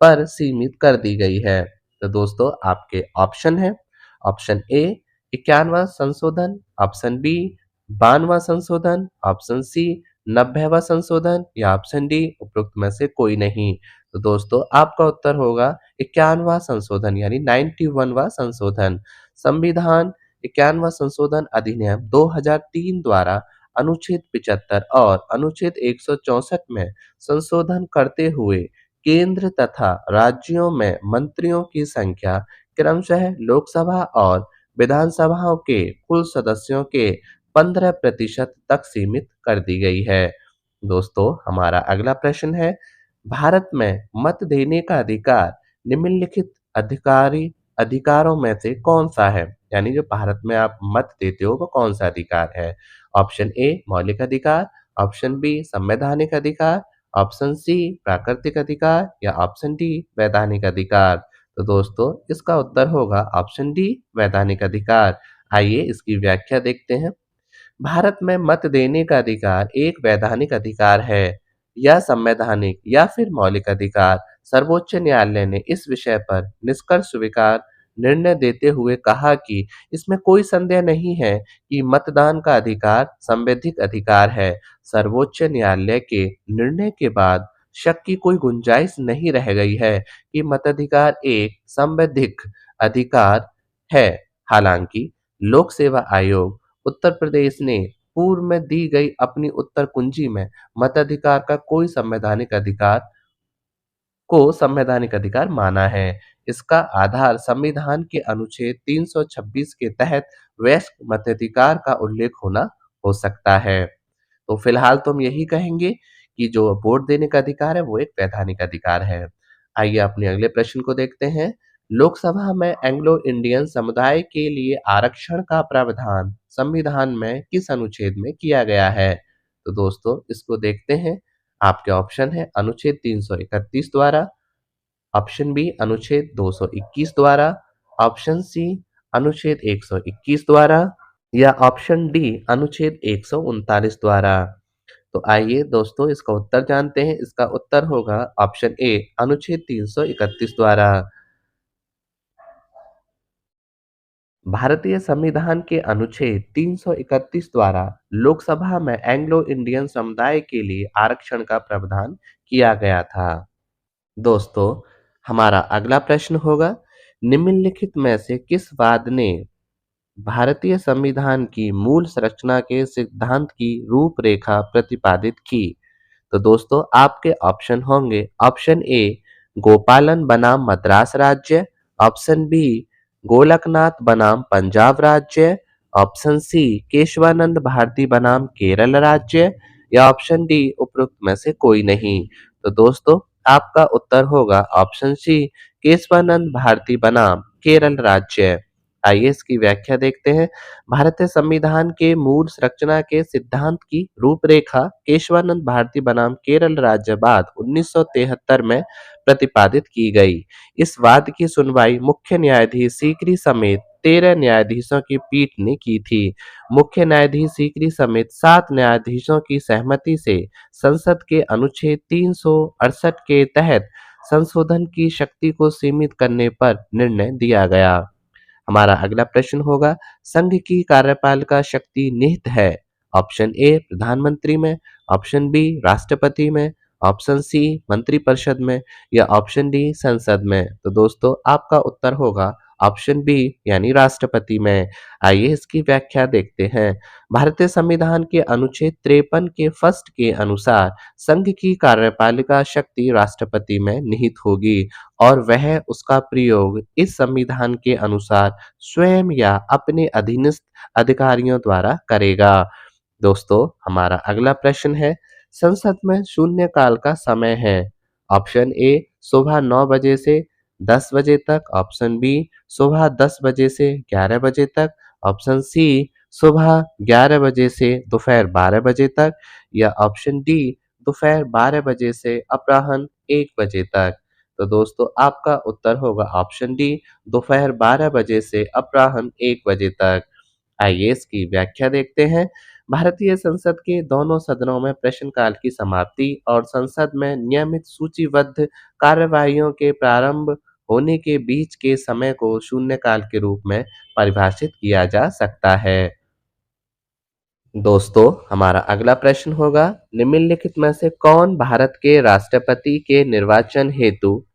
पर सीमित कर दी गई है? तो दोस्तों आपके ऑप्शन है। ऑप्शन ए 91वां संशोधन, ऑप्शन बी 92वां संशोधन, ऑप्शन सी 90वां संशोधन या ऑप्शन डी उपरोक्त में से कोई नहीं। तो दोस्तों आपका उत्तर होगा 91वां संशोधन यानी 91वां संशोधन। संविधान 91वां संशोधन अधिनियम 2003 द्वारा अनुच्छेद 75 और अनुच्छेद 164 में संशोधन करते हुए केंद्र तथा राज्यों में मंत्रियों की संख्या क्रमशः लोकसभा और विधानसभाओं के कुल सदस्यों के 15% तक सीमित कर दी गई है। दोस्तों हमारा अगला प्रश्न है, भारत में मत देने का अधिकार निम्नलिखित अधिकारी अधिकारों में से कौन सा है? यानी जो भारत में आप मत देते हो वो कौन सा अधिकार है? ऑप्शन ए मौलिक अधिकार, ऑप्शन बी संवैधानिक अधिकार, ऑप्शन सी प्राकृतिक अधिकार या ऑप्शन डी वैधानिक अधिकार। तो दोस्तों इसका उत्तर होगा ऑप्शन डी वैधानिक अधिकार। आइए इसकी व्याख्या देखते हैं। भारत में मत देने का अधिकार एक वैधानिक अधिकार है या संवैधानिक या फिर मौलिक अधिकार। सर्वोच्च न्यायालय ने इस विषय पर निष्कर्ष स्वीकार निर्णय देते हुए कहा कि इसमें कोई संदेह नहीं है कि मतदान का अधिकार संवैधिक अधिकार है। सर्वोच्च न्यायालय के निर्णय के बाद शक की कोई गुंजाइश नहीं रह गई है कि मताधिकार एक संवैधिक अधिकार है। हालांकि लोक सेवा आयोग उत्तर प्रदेश ने पूर्व में दी गई अपनी उत्तर कुंजी में मताधिकार का कोई संवैधानिक अधिकार माना है। इसका आधार संविधान के अनुच्छेद 326 के तहत वयस्क मताधिकार का उल्लेख होना हो सकता है। तो फिलहाल तो हम यही कहेंगे कि जो वोट देने का अधिकार है वो एक वैधानिक अधिकार है। आइए अपने अगले प्रश्न को देखते हैं। लोकसभा में एंग्लो इंडियन समुदाय के लिए आरक्षण का प्रावधान संविधान में किस अनुच्छेद में किया गया है? तो दोस्तों इसको देखते हैं। आपके ऑप्शन है अनुच्छेद 331 द्वारा, ऑप्शन बी अनुच्छेद 221 द्वारा, ऑप्शन सी अनुच्छेद 121 द्वारा या ऑप्शन डी अनुच्छेद 139 द्वारा। तो आइए दोस्तों इसका उत्तर जानते हैं। इसका उत्तर होगा ऑप्शन ए अनुच्छेद 331 द्वारा। भारतीय संविधान के अनुच्छेद 331 द्वारा लोकसभा में एंग्लो इंडियन समुदाय के लिए आरक्षण का प्रावधान किया गया था। दोस्तों हमारा अगला प्रश्न होगा, निम्नलिखित में से किस वाद ने भारतीय संविधान की मूल संरचना के सिद्धांत की रूपरेखा प्रतिपादित की? तो दोस्तों आपके ऑप्शन होंगे, ऑप्शन ए गोपालन बनाम मद्रास राज्य, ऑप्शन बी गोलकनाथ बनाम पंजाब राज्य, ऑप्शन सी केशवानंद भारती बनाम केरल राज्य या ऑप्शन डी उपरोक्त में से कोई नहीं। तो दोस्तों आपका उत्तर होगा ऑप्शन सी केशवानंद भारती बनाम केरल राज्य। आइए इसकी व्याख्या देखते हैं। भारतीय संविधान के मूल संरचना के सिद्धांत की रूपरेखा केशवानंद भारती बनाम केरल राज्य बाद 1973 में प्रतिपादित की गई। इस वाद की सुनवाई मुख्य न्यायाधीश सीकरी समेत 13 न्यायाधीशों की पीठ ने की थी। मुख्य न्यायाधीश सीकरी समेत 7 न्यायाधीशों की सहमति से संसद के अनुच्छेद 368 के तहत संशोधन की शक्ति को सीमित करने पर निर्णय दिया गया। हमारा अगला प्रश्न होगा, संघ की कार्यपालिका शक्ति निहित है? ऑप्शन ए प्रधानमंत्री में, ऑप्शन बी राष्ट्रपति में, ऑप्शन सी मंत्रिपरिषद में या ऑप्शन डी संसद में। तो दोस्तों आपका उत्तर होगा ऑप्शन बी यानी राष्ट्रपति में। आइए इसकी व्याख्या देखते हैं। भारतीय संविधान के अनुच्छेद 53 के फर्स्ट के अनुसार संघ की कार्यपालिका शक्ति राष्ट्रपति में निहित होगी और वह उसका प्रयोग इस संविधान के अनुसार स्वयं या अपने अधीनस्थ अधिकारियों द्वारा करेगा। दोस्तों, हमारा अगला प्रश्न है, संसद में शून्यकाल का समय है। ऑप्शन ए सुबह 9 बजे से 10 बजे तक, ऑप्शन बी सुबह 10 बजे से 11 बजे तक, ऑप्शन सी सुबह 11 बजे से दोपहर 12 बजे तक, या ऑप्शन डी दोपहर 12 बजे से अपराह्न 1 बजे तक। तो दोस्तों, आपका उत्तर होगा ऑप्शन डी दोपहर 12 बजे से अपराह्न 1 बजे तक। आइए इसकी व्याख्या देखते हैं। भारतीय संसद के दोनों सदनों में प्रश्नकाल की समाप्ति और संसद में नियमित सूचीबद्ध कार्यवाहियों के प्रारंभ होने के बीच के समय को शून्यकाल के रूप में परिभाषित किया जा सकता है। दोस्तों, हमारा अगला प्रश्न होगा, निम्नलिखित में से कौन भारत के राष्ट्रपति के निर्वाचन हेतु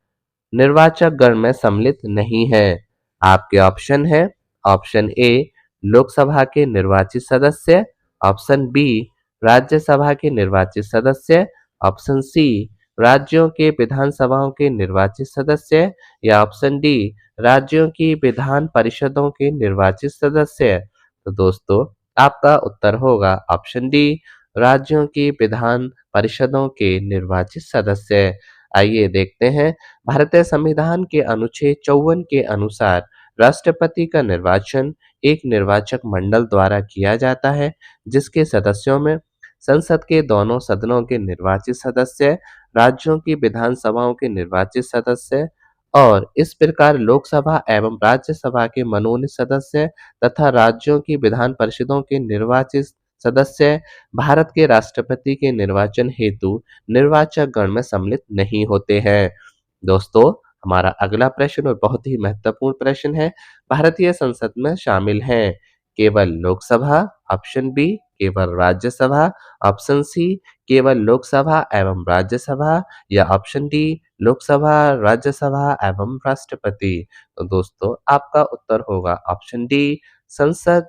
निर्वाचक गण में सम्मिलित नहीं है? आपके ऑप्शन है, ऑप्शन ए लोकसभा के निर्वाचित सदस्य, ऑप्शन बी राज्यसभा के निर्वाचित सदस्य, ऑप्शन सी राज्यों के विधानसभाओं के निर्वाचित सदस्य, या ऑप्शन डी राज्यों की विधान परिषदों के निर्वाचित सदस्य। तो दोस्तों, आपका उत्तर होगा ऑप्शन डी राज्यों की विधान परिषदों के निर्वाचित सदस्य। आइए देखते हैं। भारतीय संविधान के अनुच्छेद 54 के अनुसार राष्ट्रपति का निर्वाचन एक निर्वाचक मंडल द्वारा किया जाता है, जिसके सदस्यों में संसद के दोनों सदनों के निर्वाचित सदस्य, राज्यों की विधानसभाओं के निर्वाचित सदस्य और इस प्रकार लोकसभा एवं राज्यसभा के मनोनीत सदस्य तथा राज्यों की विधान परिषदों के निर्वाचित सदस्य भारत के राष्ट्रपति के निर्वाचन हेतु निर्वाचक गण में सम्मिलित नहीं होते हैं। दोस्तों, हमारा अगला प्रश्न और बहुत ही महत्वपूर्ण प्रश्न है, भारतीय संसद में शामिल हैं केवल लोकसभा, ऑप्शन बी केवल राज्यसभा, ऑप्शन सी केवल लोकसभा एवं राज्यसभा, या ऑप्शन डी लोकसभा, राज्यसभा एवं राष्ट्रपति। तो दोस्तों, आपका उत्तर होगा ऑप्शन डी संसद,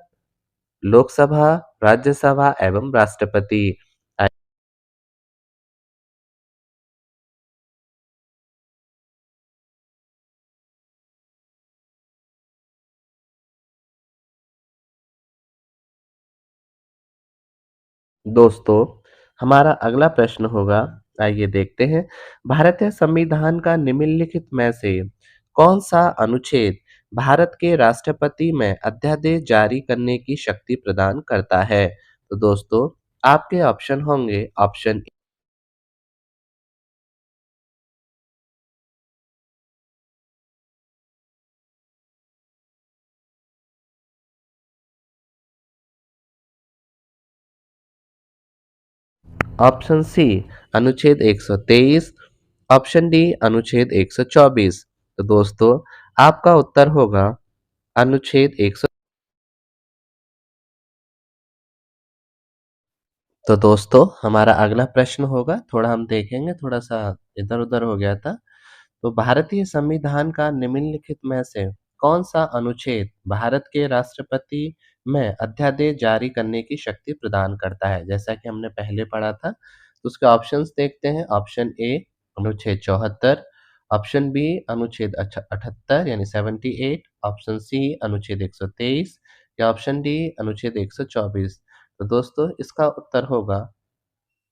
लोकसभा, राज्यसभा एवं राष्ट्रपति। दोस्तों, हमारा अगला प्रश्न होगा, आइए देखते हैं। भारतीय संविधान का निम्नलिखित में से कौन सा अनुच्छेद भारत के राष्ट्रपति में अध्यादेश जारी करने की शक्ति प्रदान करता है? तो दोस्तों, आपके ऑप्शन होंगे, ऑप्शन ऑप्शन सी अनुच्छेद 123, ऑप्शन डी अनुच्छेद 124। तो दोस्तों, आपका उत्तर होगा अनुच्छेद 100। तो दोस्तों, हमारा अगला प्रश्न होगा, थोड़ा हम देखेंगे, थोड़ा-सा इधर-उधर हो गया था। तो भारतीय संविधान का निम्नलिखित में से कौन-सा अनुच्छेद भारत के राष्ट्रपति में अध्यादेश जारी करने की शक्ति प्रदान करता है? जैसा कि हमने पहले पढ़ा था, तो उसके ऑप्शंस देखते हैं। ऑप्शन ए अनुच्छेद 74, ऑप्शन बी अनुच्छेद 78 यानी 78, ऑप्शन सी अनुच्छेद 123, या ऑप्शन डी अनुच्छेद 124। तो दोस्तों, इसका उत्तर होगा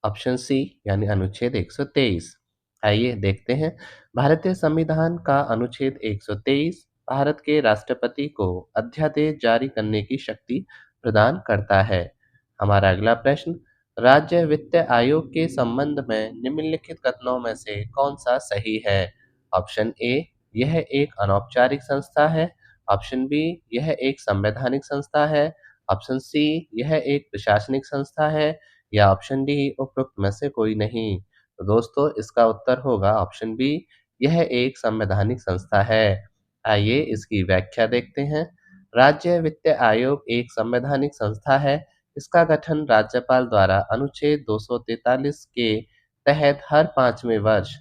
ऑप्शन सी यानी अनुच्छेद 123। आइए देखते हैं। भारतीय संविधान का अनुच्छेद 123 भारत के राष्ट्रपति को अध्यादेश जारी करने की शक्ति प्रदान करता है। हमारा अगला प्रश्न, राज्य वित्त आयोग के संबंध में निम्नलिखित कथनों में से कौन सा सही है? ऑप्शन ए यह एक अनौपचारिक संस्था है, ऑप्शन बी यह एक संवैधानिक संस्था है, ऑप्शन सी यह एक प्रशासनिक संस्था है, या ऑप्शन डी उपरोक्त में से कोई नहीं। तो दोस्तों, इसका उत्तर होगा ऑप्शन बी, यह एक संवैधानिक संस्था है। आइए इसकी व्याख्या देखते हैं। राज्य वित्त आयोग एक संवैधानिक संस्था है। इसका गठन राज्यपाल द्वारा अनुच्छेद 243 के तहत हर 5वें वर्ष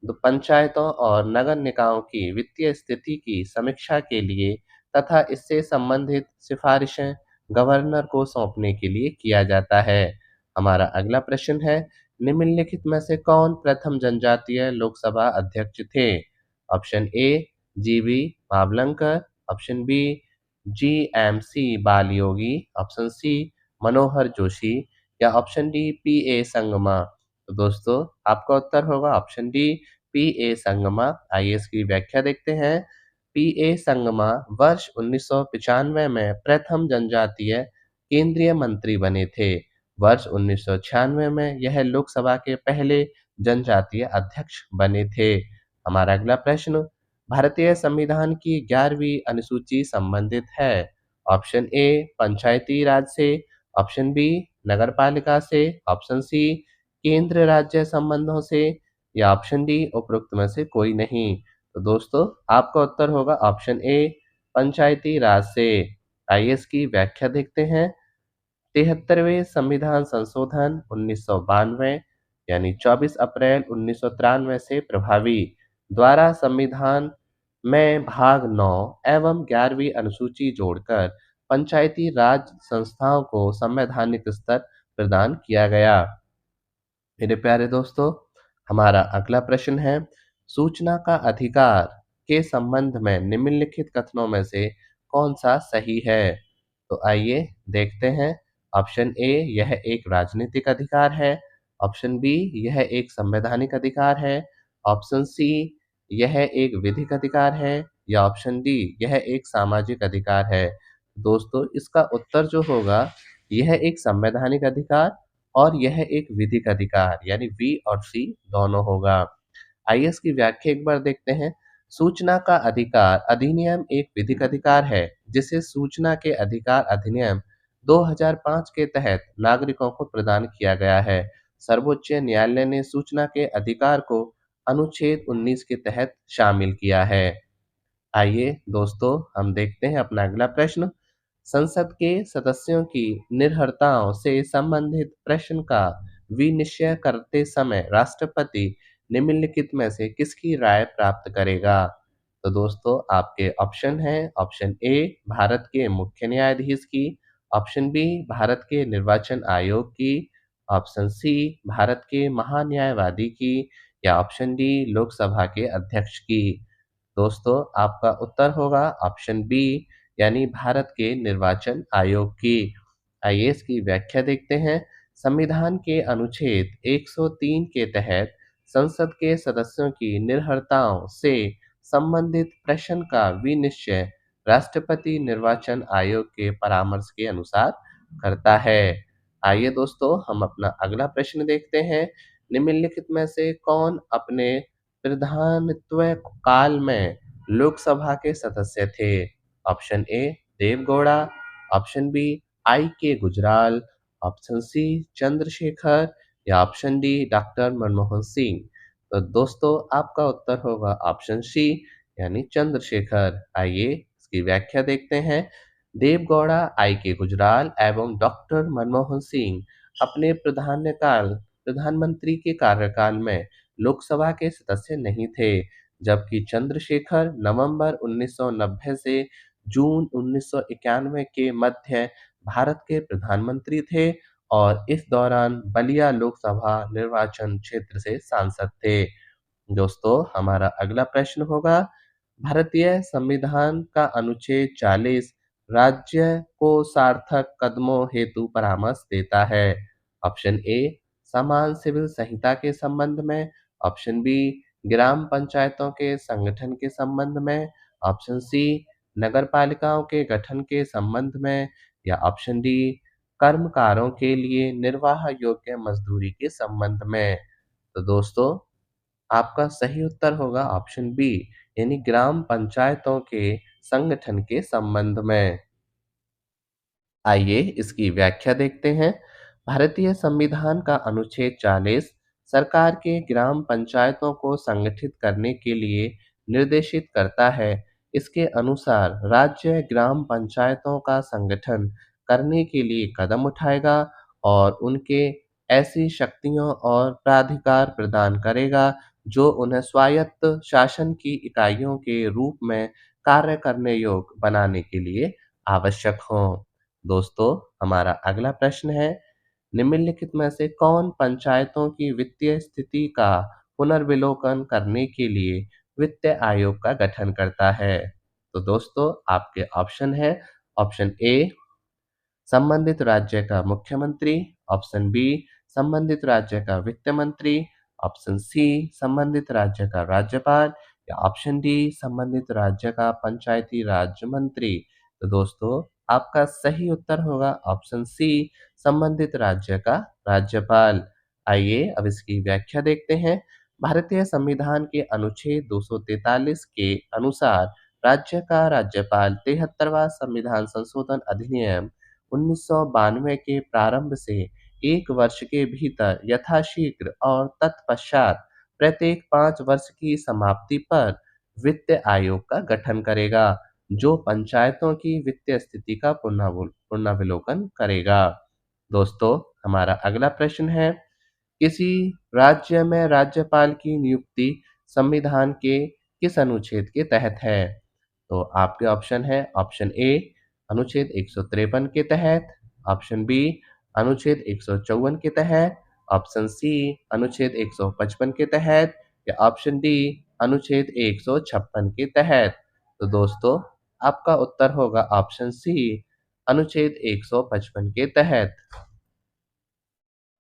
पंचायतों और नगर निकायों की वित्तीय स्थिति की समीक्षा के लिए तथा इससे संबंधित सिफारिशें गवर्नर को सौंपने के लिए किया जाता है। हमारा अगला प्रश्न है, निम्नलिखित में से कौन प्रथम जनजातीय लोकसभा अध्यक्ष थे? Option A G B Mavalankar, option B G M C Balayogi, option C Manohar Joshi या ऑप्शन डी पीए संगमा। तो दोस्तों, आपका उत्तर होगा ऑप्शन डी पीए संगमा। आइए इसकी व्याख्या देखते हैं। पीए संगमा वर्ष 1995 में प्रथम जनजातीय केंद्रीय मंत्री बने थे। वर्ष 1996 में यह लोकसभा के पहले जनजातीय अध्यक्ष बने थे। हमारा अगला प्रश्न, भारतीय संविधान की 11वीं अनुसूची संबंधित है। ऑप्शन ए पंचायती राज से, ऑप्शन बी नगरपालिका से, ऑप्शन सी केंद्र राज्य संबंधों से या ऑप्शन डी उपरोक्त में से कोई नहीं। तो दोस्तों, आपका उत्तर होगा ऑप्शन ए पंचायती राज से। आइए इसकी व्याख्या देखते हैं। 73वें संविधान संशोधन 1992 यानी 24 अप्रैल 1993 से प्रभावी द्वारा संविधान में भाग 9 एवं 11वीं अनुसूची जोड़कर पंचायती राज संस्थाओं को संवैधानिक स्तर प्रदान किया गया। मेरे प्यारे दोस्तों, हमारा अगला प्रश्न है, सूचना का अधिकार के संबंध में निम्नलिखित कथनों में से कौन सा सही है? तो आइए देखते हैं। ऑप्शन ए यह एक राजनीतिक अधिकार है, ऑप्शन बी यह एक संवैधानिक अधिकार है, ऑप्शन सी यह एक विधिक अधिकार है या ऑप्शन डी यह एक सामाजिक अधिकार है। दोस्तों, इसका उत्तर जो होगा, यह एक संवैधानिक अधिकार और यह एक विधिक अधिकार यानी बी और सी दोनों होगा। आइए इसकी व्याख्या एक बार देखते हैं। सूचना का अधिकार अधिनियम एक विधिक अधिकार है जिसे सूचना के अधिकार अधिनियम 2005 के तहत नागरिकों को प्रदान किया गया है। सर्वोच्च न्यायालय ने सूचना के अधिकार को अनुच्छेद 19 के तहत शामिल किया है। आइए दोस्तों, हम देखते हैं अपना अगला प्रश्न। संसद के सदस्यों की निर्भरताओं से संबंधित प्रश्न का विनिश्चय करते समय राष्ट्रपति निम्नलिखित में से किसकी राय प्राप्त करेगा? तो दोस्तों, आपके ऑप्शन हैं, ऑप्शन ए भारत के मुख्य न्यायाधीश की, ऑप्शन बी भारत के निर्वाचन आयोग की, ऑप्शन सी भारत के महान्यायवादी की या ऑप्शन डी लोकसभा के अध्यक्ष की। दोस्तों, आपका उत्तर होगा ऑप्शन बी यानी भारत के निर्वाचन आयोग की। आइए इसकी व्याख्या देखते हैं। संविधान के अनुच्छेद 103 के तहत संसद के सदस्यों की निर्भरताओं से संबंधित प्रश्न का विनिश्चय राष्ट्रपति निर्वाचन आयोग के परामर्श के अनुसार करता है। आइए दोस्तों, हम अपना अगला प्रश्न देखते हैं। निम्नलिखित में से कौन अपने प्रधानत्व काल में लोकसभा के सदस्य थे? Option A Deve Gowda, option B I K Gujral, option C Chandrashekhar या option D doctor Manmohan Singh. तो दोस्तों, आपका उत्तर होगा ऑप्शन सी यानी चंद्रशेखर। आइए इसकी व्याख्या देखते हैं। देवगौड़ा, आई के गुजराल एवं डॉक्टर मनमोहन सिंह अपने प्रधानमंत्री के कार्यकाल में लोकसभा के सदस्य नहीं थे, जबकि चंद्रशेखर नवंबर 1990 से जून 1991 के मध्य भारत के प्रधानमंत्री थे और इस दौरान बलिया लोकसभा निर्वाचन क्षेत्र से सांसद थे। दोस्तों, हमारा अगला प्रश्न होगा, भारतीय संविधान का अनुच्छेद 40 राज्य को सार्थक कदमों हेतु परामर्श देता है। ऑप्शन ए समान सिविल संहिता के संबंध में, ऑप्शन बी ग्राम पंचायतों के संगठन के संबंध में, ऑप्शन सी नगरपालिकाओं के गठन के संबंध में या ऑप्शन डी कर्मकारों के लिए निर्वाह योग्य मजदूरी के संबंध में। तो दोस्तों, आपका सही उत्तर होगा ऑप्शन बी यानी ग्राम पंचायतों के संगठन के संबंध में। आइए इसकी व्याख्या देखते हैं। भारतीय संविधान का अनुच्छेद 40 सरकार के ग्राम पंचायतों को संगठित करने के लिए निर्देशित करता है। इसके अनुसार राज्य ग्राम पंचायतों का संगठन करने के लिए कदम उठाएगा और उनके ऐसी शक्तियों और प्राधिकार प्रदान करेगा जो उन्हें स्वायत्त शासन की इकाइयों के रूप में कार्य करने योग्य बनाने के लिए आवश्यक हों। दोस्तों, हमारा अगला प्रश्न है, निम्नलिखित में से कौन पंचायतों की वित्तीय स्थिति का पुनर्विलोकन करने के लिए वित्त आयोग का गठन करता है? तो दोस्तों, आपके ऑप्शन है, ऑप्शन ए संबंधित राज्य का मुख्यमंत्री, ऑप्शन बी संबंधित राज्य का वित्त मंत्री, ऑप्शन सी संबंधित राज्य का राज्यपाल या ऑप्शन डी संबंधित राज्य का पंचायती राज मंत्री। तो दोस्तों, आपका सही उत्तर होगा ऑप्शन सी संबंधित राज्य का राज्यपाल। आइए अब इसकी व्याख्या देखते हैं। भारतीय संविधान के अनुच्छेद 243 के अनुसार राज्य का राज्यपाल 73वां संविधान संशोधन अधिनियम 1992 के प्रारंभ से 1 वर्ष के भीतर यथाशीघ्र और तत्पश्चात प्रत्येक 5 वर्ष की समाप्ति पर वित्त आयोग का गठन करेगा, जो पंचायतों की वित्तीय स्थिति का पुनर्विलोकन करेगा। दोस्तों, हमारा अगला प्रश्न है, किसी राज्य में राज्यपाल की नियुक्ति संविधान के किस अनुच्छेद के तहत है? तो आपके ऑप्शन है, ऑप्शन ए अनुच्छेद 153 के तहत, ऑप्शन बी अनुच्छेद 154 के तहत, ऑप्शन सी अनुच्छेद 155 के तहत या ऑप्शन डी अनुच्छेद 156 के तहत। तो दोस्तों, आपका उत्तर होगा ऑप्शन सी अनुच्छेद 155 के तहत।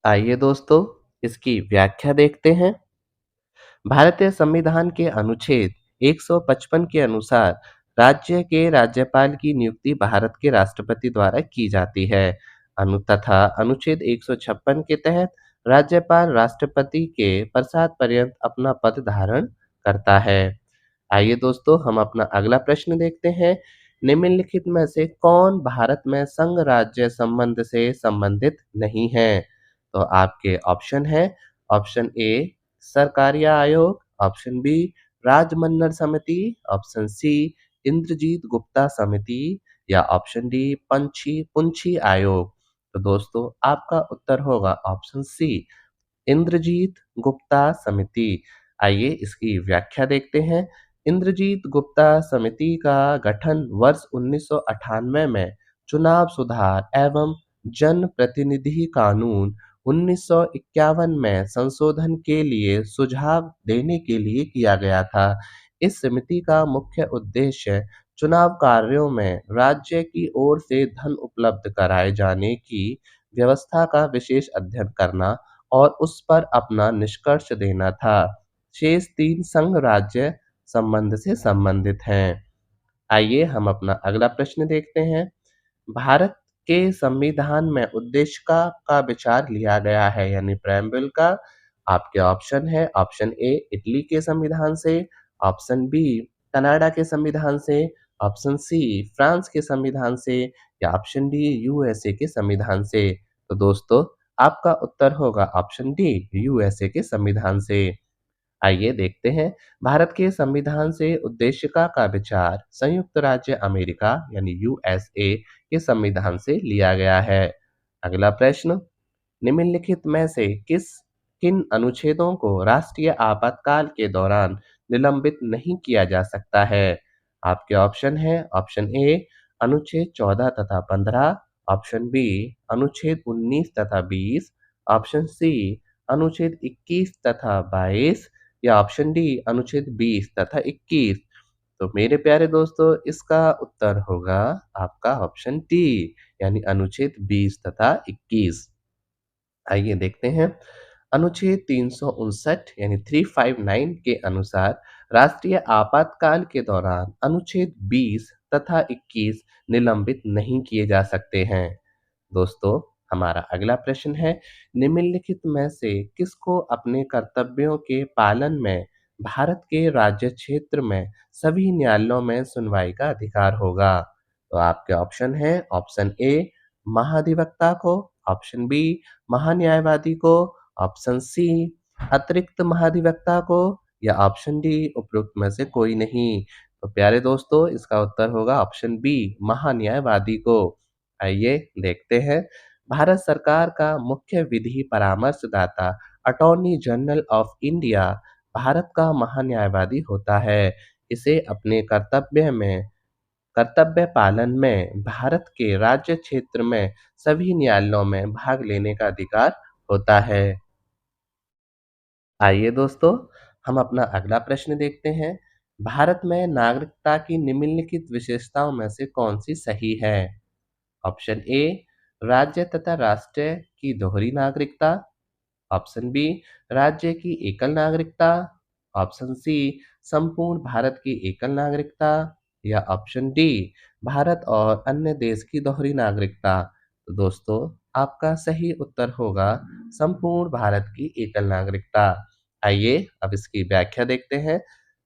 आइए दोस्तों, इसकी व्याख्या देखते हैं। भारतीय संविधान के अनुच्छेद 155 के अनुसार राज्य के राज्यपाल की नियुक्ति भारत के राष्ट्रपति द्वारा की जाती है। तथा अनुच्छेद 156 के तहत राज्यपाल राष्ट्रपति के प्रसाद पर्यंत अपना पद धारण करता है। आइए दोस्तों, हम अपना अगला प्रश्न देखते हैं। निम्नलिखित में से कौन भारत में संघ राज्य संबंध से संबंधित नहीं है? तो आपके ऑप्शन है, ऑप्शन ए सरकारिया आयोग, ऑप्शन बी राजमन्नर समिति, ऑप्शन सी इंद्रजीत गुप्ता समिति या ऑप्शन डी पंछी पुंछी आयोग। तो दोस्तों, आपका उत्तर होगा ऑप्शन सी इंद्रजीत गुप्ता समिति। आइए इसकी व्याख्या देखते हैं। इंद्रजीत गुप्ता समिति का गठन वर्ष 1998 में चुनाव सुधार एवं जन प्रतिनिधि कानून 1951 में संशोधन के लिए सुझाव देने के लिए किया गया था। इस समिति का मुख्य उद्देश्य चुनाव कार्यों में राज्य की ओर से धन उपलब्ध कराए जाने की व्यवस्था का विशेष अध्ययन करना और उस पर अपना निष्कर्ष देना था। शेष 3 संघ राज्य संबंध से संबंधित हैं। आइए हम अपना अगला प्रश्न देखते हैं। भारत के संविधान में उद्देशिका का विचार लिया गया है, यानी प्रेम्बल का। आपके ऑप्शन है, ऑप्शन ए इटली के संविधान से, ऑप्शन बी कनाडा के संविधान से, ऑप्शन सी फ्रांस के संविधान से या ऑप्शन डी यूएसए के संविधान से। तो दोस्तों, आपका उत्तर होगा ऑप्शन डी यूएसए के संविधान से। आइए देखते हैं। भारत के संविधान से उद्देशिका का विचार संयुक्त राज्य अमेरिका यानी यूएसए के संविधान से लिया गया है। अगला प्रश्न, निम्नलिखित में से किन अनुच्छेदों को राष्ट्रीय आपातकाल के दौरान निलंबित नहीं किया जा सकता है? आपके ऑप्शन है, ऑप्शन ए अनुच्छेद 14 तथा 15, ऑप्शन बी अनुच्छेद 19 तथा 20, ऑप्शन सी अनुच्छेद 21 तथा 22 या ऑप्शन डी अनुच्छेद 20 तथा 21। तो मेरे प्यारे दोस्तों, इसका उत्तर होगा आपका ऑप्शन डी यानी अनुच्छेद 20 तथा 21। आइए देखते हैं। अनुच्छेद 359 यानी 359 के अनुसार राष्ट्रीय आपातकाल के दौरान अनुच्छेद 20 तथा 21 निलंबित नहीं किए जा सकते हैं। दोस्तों, हमारा अगला प्रश्न है, निम्नलिखित में से किसको अपने कर्तव्यों के पालन में भारत के राज्य क्षेत्र में सभी न्यायालयों में सुनवाई का अधिकार होगा? तो आपके ऑप्शन है, ऑप्शन ए महाधिवक्ता को, ऑप्शन बी महान्यायवादी को, ऑप्शन सी अतिरिक्त महाधिवक्ता को या ऑप्शन डी उपरोक्त में से कोई नहीं। तो प्यारे दोस्तों, इसका उत्तर होगा ऑप्शन बी महान्यायवादी को। आइए देखते हैं। भारत सरकार का मुख्य विधि परामर्शदाता attorney general of India Bharat का महान्यायवादी होता है। इसे अपने कर्तव्य पालन में भारत के राज्य क्षेत्र में सभी न्यायालयों में भाग लेने का अधिकार होता है। आइए दोस्तों, हम अपना अगला प्रश्न देखते हैं। भारत में नागरिकता की निम्नलिखित विशेषताओं में से कौन सी सही है? ऑप्शन ए, राज्य तथा राष्ट्र की दोहरी नागरिकता। ऑप्शन बी, राज्य की एकल नागरिकता। ऑप्शन सी, संपूर्ण भारत की एकल नागरिकता। या ऑप्शन डी, भारत और अन्य देश की दोहरी नागरिकता। तो दोस्तों, आपका सही उत्तर होगा संपूर्ण भारत की एकल नागरिकता। आइए अब इसकी व्याख्या देखते हैं।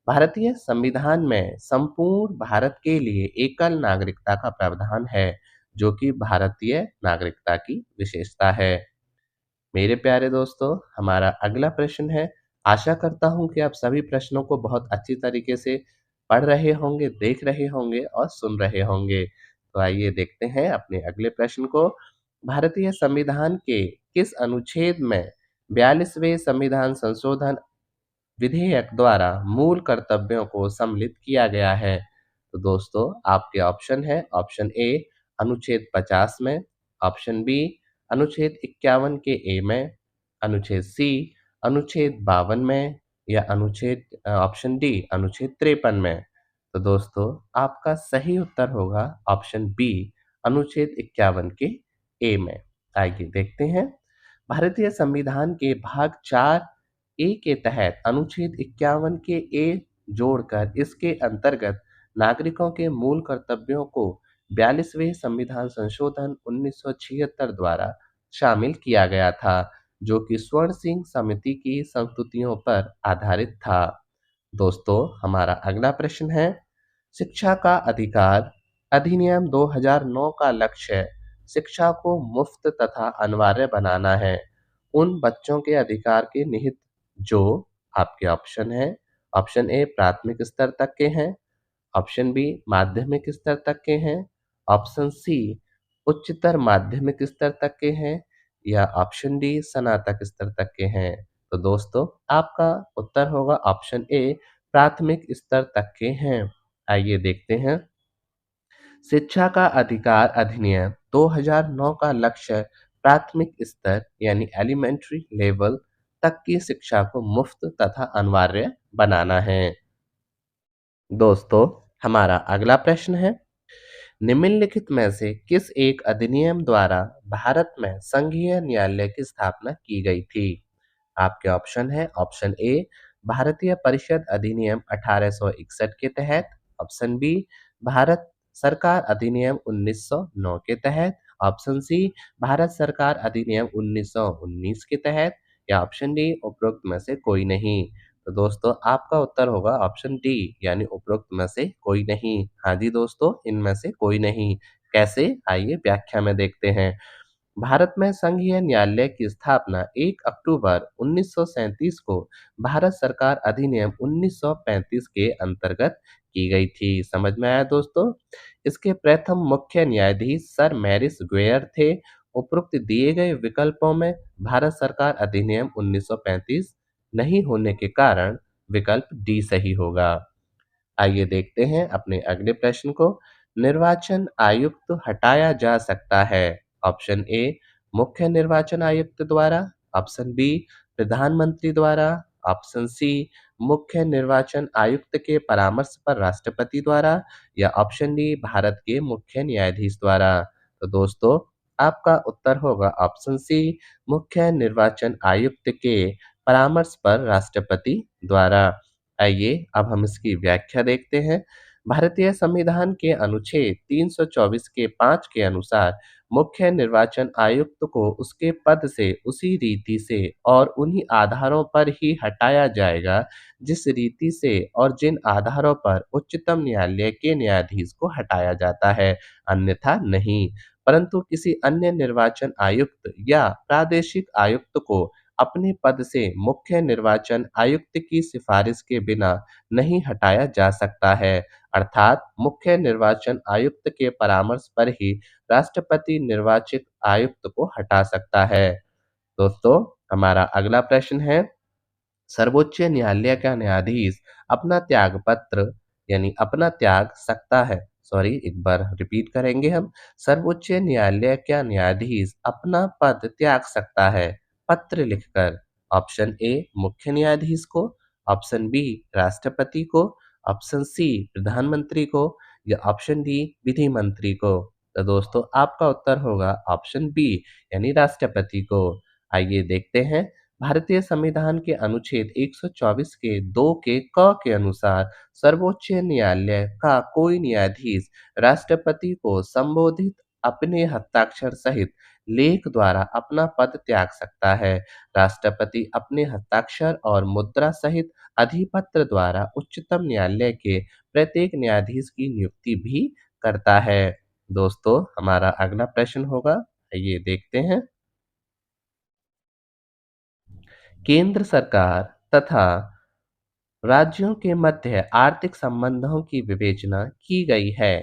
भारतीय संविधान में संपूर्ण भारत के लिए एकल नागरिकता का प्रावधान है, जो कि भारतीय नागरिकता की विशेषता है। मेरे प्यारे दोस्तों, हमारा अगला प्रश्न है। आशा करता हूँ कि आप सभी प्रश्नों को बहुत अच्छी तरीके से पढ़ रहे होंगे, देख रहे होंगे और सुन रहे होंगे। तो आइए देखते हैं अपने अगले प्रश्न को। भारतीय संविधान के किस अनुच्छेद में 42वें संविधान संशोधन विधेयक द्वारा मूल कर्तव्यों को सम्मिलित किया गया है? तो दोस्तों, आपके ऑप्शन है। ऑप्शन ए, अनुच्छेद 50 में। ऑप्शन बी, अनुच्छेद 51 के ए में। अनुच्छेद सी, अनुच्छेद 52 में। या ऑप्शन डी, अनुच्छेद 53 में। तो दोस्तों, आपका सही उत्तर होगा ऑप्शन बी, अनुच्छेद 51 के ए में। आइए देखते हैं। भारतीय संविधान के भाग 4 ए के तहत अनुच्छेद 51 के ए जोड़कर इसके अंतर्गत नागरिकों के मूल कर्तव्यों को 42वें संविधान संशोधन 1976 द्वारा शामिल किया गया था, जो कि स्वर्ण सिंह समिति की संस्तुतियों पर आधारित था। दोस्तों, हमारा अगला प्रश्न है। शिक्षा का अधिकार अधिनियम 2009 का लक्ष्य शिक्षा को मुफ्त तथा अनिवार्य बनाना है। उन बच्चों के अधिकार के निहित जो आपके ऑप्शन है। ऑप्शन ए, प्राथमिक स्तर तक के हैं। ऑप्शन बी, माध्यमिक स्तर तक के हैं। ऑप्शन सी, उच्चतर माध्यमिक स्तर तक के हैं। या ऑप्शन डी, स्नातक स्तर तक के हैं। तो दोस्तों, आपका उत्तर होगा ऑप्शन ए, प्राथमिक स्तर तक के हैं। आइए देखते हैं। शिक्षा का अधिकार अधिनियम 2009 का लक्ष्य प्राथमिक स्तर यानी एलिमेंट्री लेवल तक की शिक्षा को मुफ्त तथा अनिवार्य बनाना है। दोस्तों, हमारा अगला प्रश्न है। निम्नलिखित में से किस एक अधिनियम द्वारा भारत में संघीय न्यायालय की स्थापना की गई थी? आपके ऑप्शन है। ऑप्शन ए, भारतीय परिषद अधिनियम 1861 के तहत। ऑप्शन बी, भारत सरकार अधिनियम 1909 के तहत। ऑप्शन सी, भारत सरकार अधिनियम 1919 के तहत। या ऑप्शन डी, उपरोक्त में से कोई नहीं। तो दोस्तों, आपका उत्तर होगा ऑप्शन डी, यानी उपरोक्त में से कोई नहीं। हाँ जी दोस्तों, इनमें से कोई नहीं। कैसे? आइए व्याख्या में देखते हैं। भारत में संघीय न्यायालय की स्थापना 1 अक्टूबर 1937 को भारत सरकार अधिनियम 1935 के अंतर्गत की गई थी। समझ में आया दोस्तों? इसके प्रथम मुख्य न्यायाधीश सर मैरिस ग्वेयर थे। उपरोक्त दिए गए विकल्पों में भारत सरकार अधिनियम 1935 नहीं होने के कारण विकल्प डी सही होगा। आइए देखते हैं अपने अगले प्रश्न को। निर्वाचन आयुक्त हटाया जा सकता है। ऑप्शन ए, मुख्य निर्वाचन आयुक्त द्वारा। ऑप्शन बी, प्रधानमंत्री द्वारा। ऑप्शन सी, मुख्य निर्वाचन आयुक्त के परामर्श पर राष्ट्रपति द्वारा। या ऑप्शन डी, भारत के मुख्य न्यायाधीश द्वारा। तो दोस्तों, आपका उत्तर होगा ऑप्शन सी, मुख्य निर्वाचन आयुक्त के परामर्श पर राष्ट्रपति द्वारा। आइए अब हम इसकी व्याख्या देखते हैं। भारतीय संविधान के अनुच्छेद 324 के 5 के अनुसार मुख्य निर्वाचन आयुक्त को उसके पद से उसी रीति से और उन्हीं आधारों पर ही हटाया जाएगा जिस रीति से और जिन आधारों पर उच्चतम न्यायालय के न्यायाधीश को हटाया जाता है, अन्यथा नहीं। परंतु किसी अन्य निर्वाचन आयुक्त या प्रादेशिक आयुक्त को अपने पद से मुख्य निर्वाचन आयुक्त की सिफारिश के बिना नहीं हटाया जा सकता है। अर्थात मुख्य निर्वाचन आयुक्त के परामर्श पर ही राष्ट्रपति निर्वाचित आयुक्त को हटा सकता है। दोस्तों, हमारा अगला प्रश्न है। सर्वोच्च न्यायालय का न्यायाधीश अपना त्याग पत्र यानी अपना त्याग सकता है। सॉरी, एक बार रिपीट करेंगे हम। सर्वोच्च न्यायालय का न्यायाधीश अपना पद त्याग सकता है पत्र लिखकर। ऑप्शन ए मुख्य न्यायाधीश को, ऑप्शन बी राष्ट्रपति को, ऑप्शन सी प्रधानमंत्री को, या ऑप्शन डी विधि मंत्री को। तो दोस्तों आपका उत्तर होगा ऑप्शन बी यानी राष्ट्रपति को। आइए देखते हैं। भारतीय संविधान के अनुच्छेद 124 के 2 के क के अनुसार सर्वोच्च न्यायालय का कोई न्यायाधीश राष्ट्रपति को संबोधित अपने हस्ताक्षर सहित लेख द्वारा अपना पद त्याग सकता है। राष्ट्रपति अपने हस्ताक्षर और मुद्रा सहित अधिपत्र द्वारा उच्चतम न्यायालय के प्रत्येक न्यायाधीश की नियुक्ति भी करता है। दोस्तों हमारा अगला प्रश्न होगा, ये देखते हैं। केंद्र सरकार तथा राज्यों के मध्य आर्थिक संबंधों की विवेचना की गई है।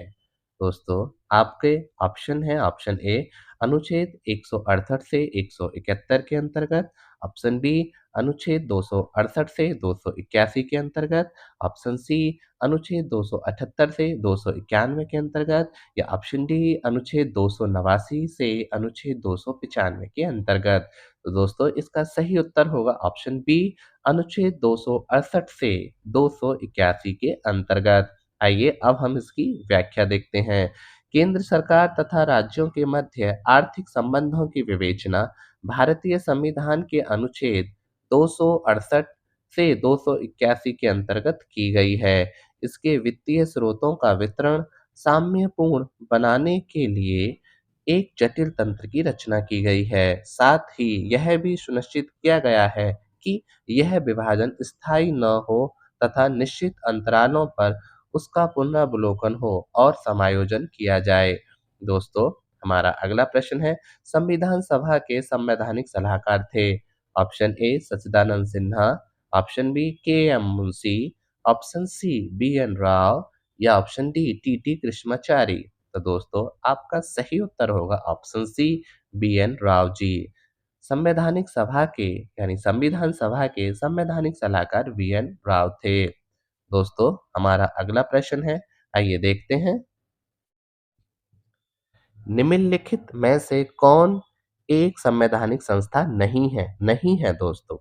दोस्तों आपके ऑप्शन है, ऑप्शन ए अनुच्छेद 168 से 171 के अंतर्गत, ऑप्शन बी अनुच्छेद 268 से 281 के अंतर्गत, ऑप्शन सी अनुच्छेद 278 से 291 के अंतर्गत, या ऑप्शन डी अनुच्छेद 289 से अनुच्छेद 295 के अंतर्गत। तो दोस्तों इसका सही उत्तर होगा ऑप्शन बी अनुच्छेद 268 से 281 के अंतर्गत। आइए अब हम इसकी व्याख्या देखते हैं। केंद्र सरकार तथा राज्यों के मध्य आर्थिक संबंधों की विवेचना भारतीय संविधान के अनुच्छेद 268 से 281 के अंतर्गत की गई है। इसके वित्तीय स्रोतों का वितरण साम्यपूर्ण बनाने के लिए एक जटिल तंत्र की रचना की गई है। साथ ही यह भी सुनिश्चित किया गया है कि यह विभाजन स्थायी न हो तथा निश्चित अंतरालों पर उसका पुनरावलोकन हो और समायोजन किया जाए। दोस्तों हमारा अगला प्रश्न है, संविधान सभा के संवैधानिक सलाहकार थे। Option A Sachchidanand Sinha, option B K M Munshi, option C B N Rau, या option D T T Krishnachari. तो दोस्तों आपका सही उत्तर होगा option C B N Rau ji. संवैधानिक सभा के यानी संविधान सभा के संवैधानिक सलाहकार वी एन राव थे। दोस्तों हमारा अगला प्रश्न है, आइए देखते हैं। निम्नलिखित में से कौन एक संवैधानिक संस्था नहीं है दोस्तों।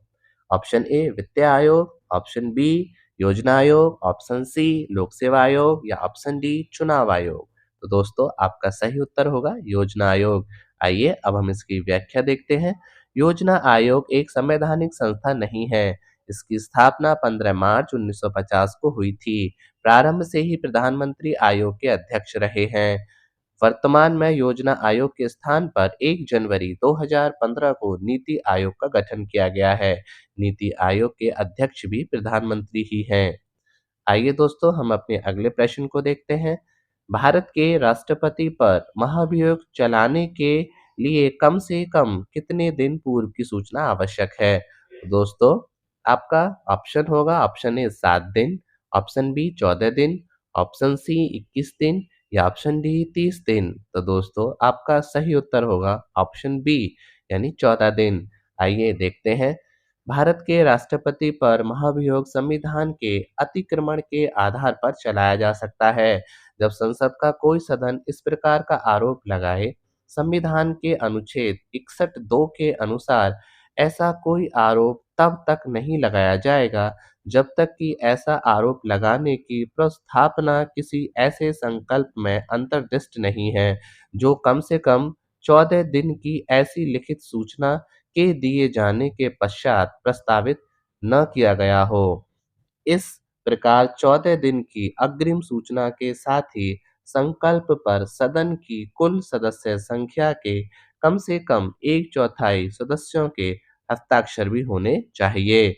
ऑप्शन ए वित्त आयोग, ऑप्शन बी योजना आयोग, ऑप्शन सी लोक सेवा आयोग, या ऑप्शन डी चुनाव आयोग। तो दोस्तों आपका सही उत्तर होगा योजना आयोग। आइए अब हम इसकी व्याख्या देखते हैं। योजना आयोग एक संवैधानिक संस्था नहीं है। इसकी स्थापना 15 मार्च 1950 को हुई थी। प्रारंभ से ही प्रधानमंत्री आयोग के अध्यक्ष रहे हैं। वर्तमान में योजना आयोग के स्थान पर 1 जनवरी 2015 को नीति आयोग का गठन किया गया है। नीति आयोग के अध्यक्ष भी प्रधानमंत्री ही हैं। आइए दोस्तों हम अपने अगले प्रश्न को देखते हैं। भारत के राष्ट्रपति पर महाभियोग चलाने के लिए कम से कम कितने दिन पूर्व की सूचना आवश्यक है? दोस्तों आपका ऑप्शन होगा ऑप्शन ए 7 दिन, ऑप्शन बी 14 दिन, ऑप्शन सी 21 दिन, या ऑप्शन डी 30 दिन। तो दोस्तों आपका सही उत्तर होगा ऑप्शन बी यानी 14 दिन। आइए देखते हैं। भारत के राष्ट्रपति पर महाभियोग संविधान के अतिक्रमण के आधार पर चलाया जा सकता है। जब संसद का कोई सदन इस प्रकार का आरोप लगाए, संविधान के अनुच्छेद 61(2) के अनुसार ऐसा कोई आरोप तब तक नहीं लगाया जाएगा जब तक कि ऐसा आरोप लगाने की प्रस्थापना किसी ऐसे संकल्प में अंतर्दिष्ट नहीं है जो कम से कम 14 दिन की ऐसी लिखित सूचना के दिए जाने के पश्चात प्रस्तावित न किया गया हो। इस प्रकार 14 दिन की अग्रिम सूचना के साथ ही संकल्प पर सदन की कुल सदस्य संख्या के कम से कम एक चौथाई सदस्यों के हस्ताक्षर भी होने चाहिए।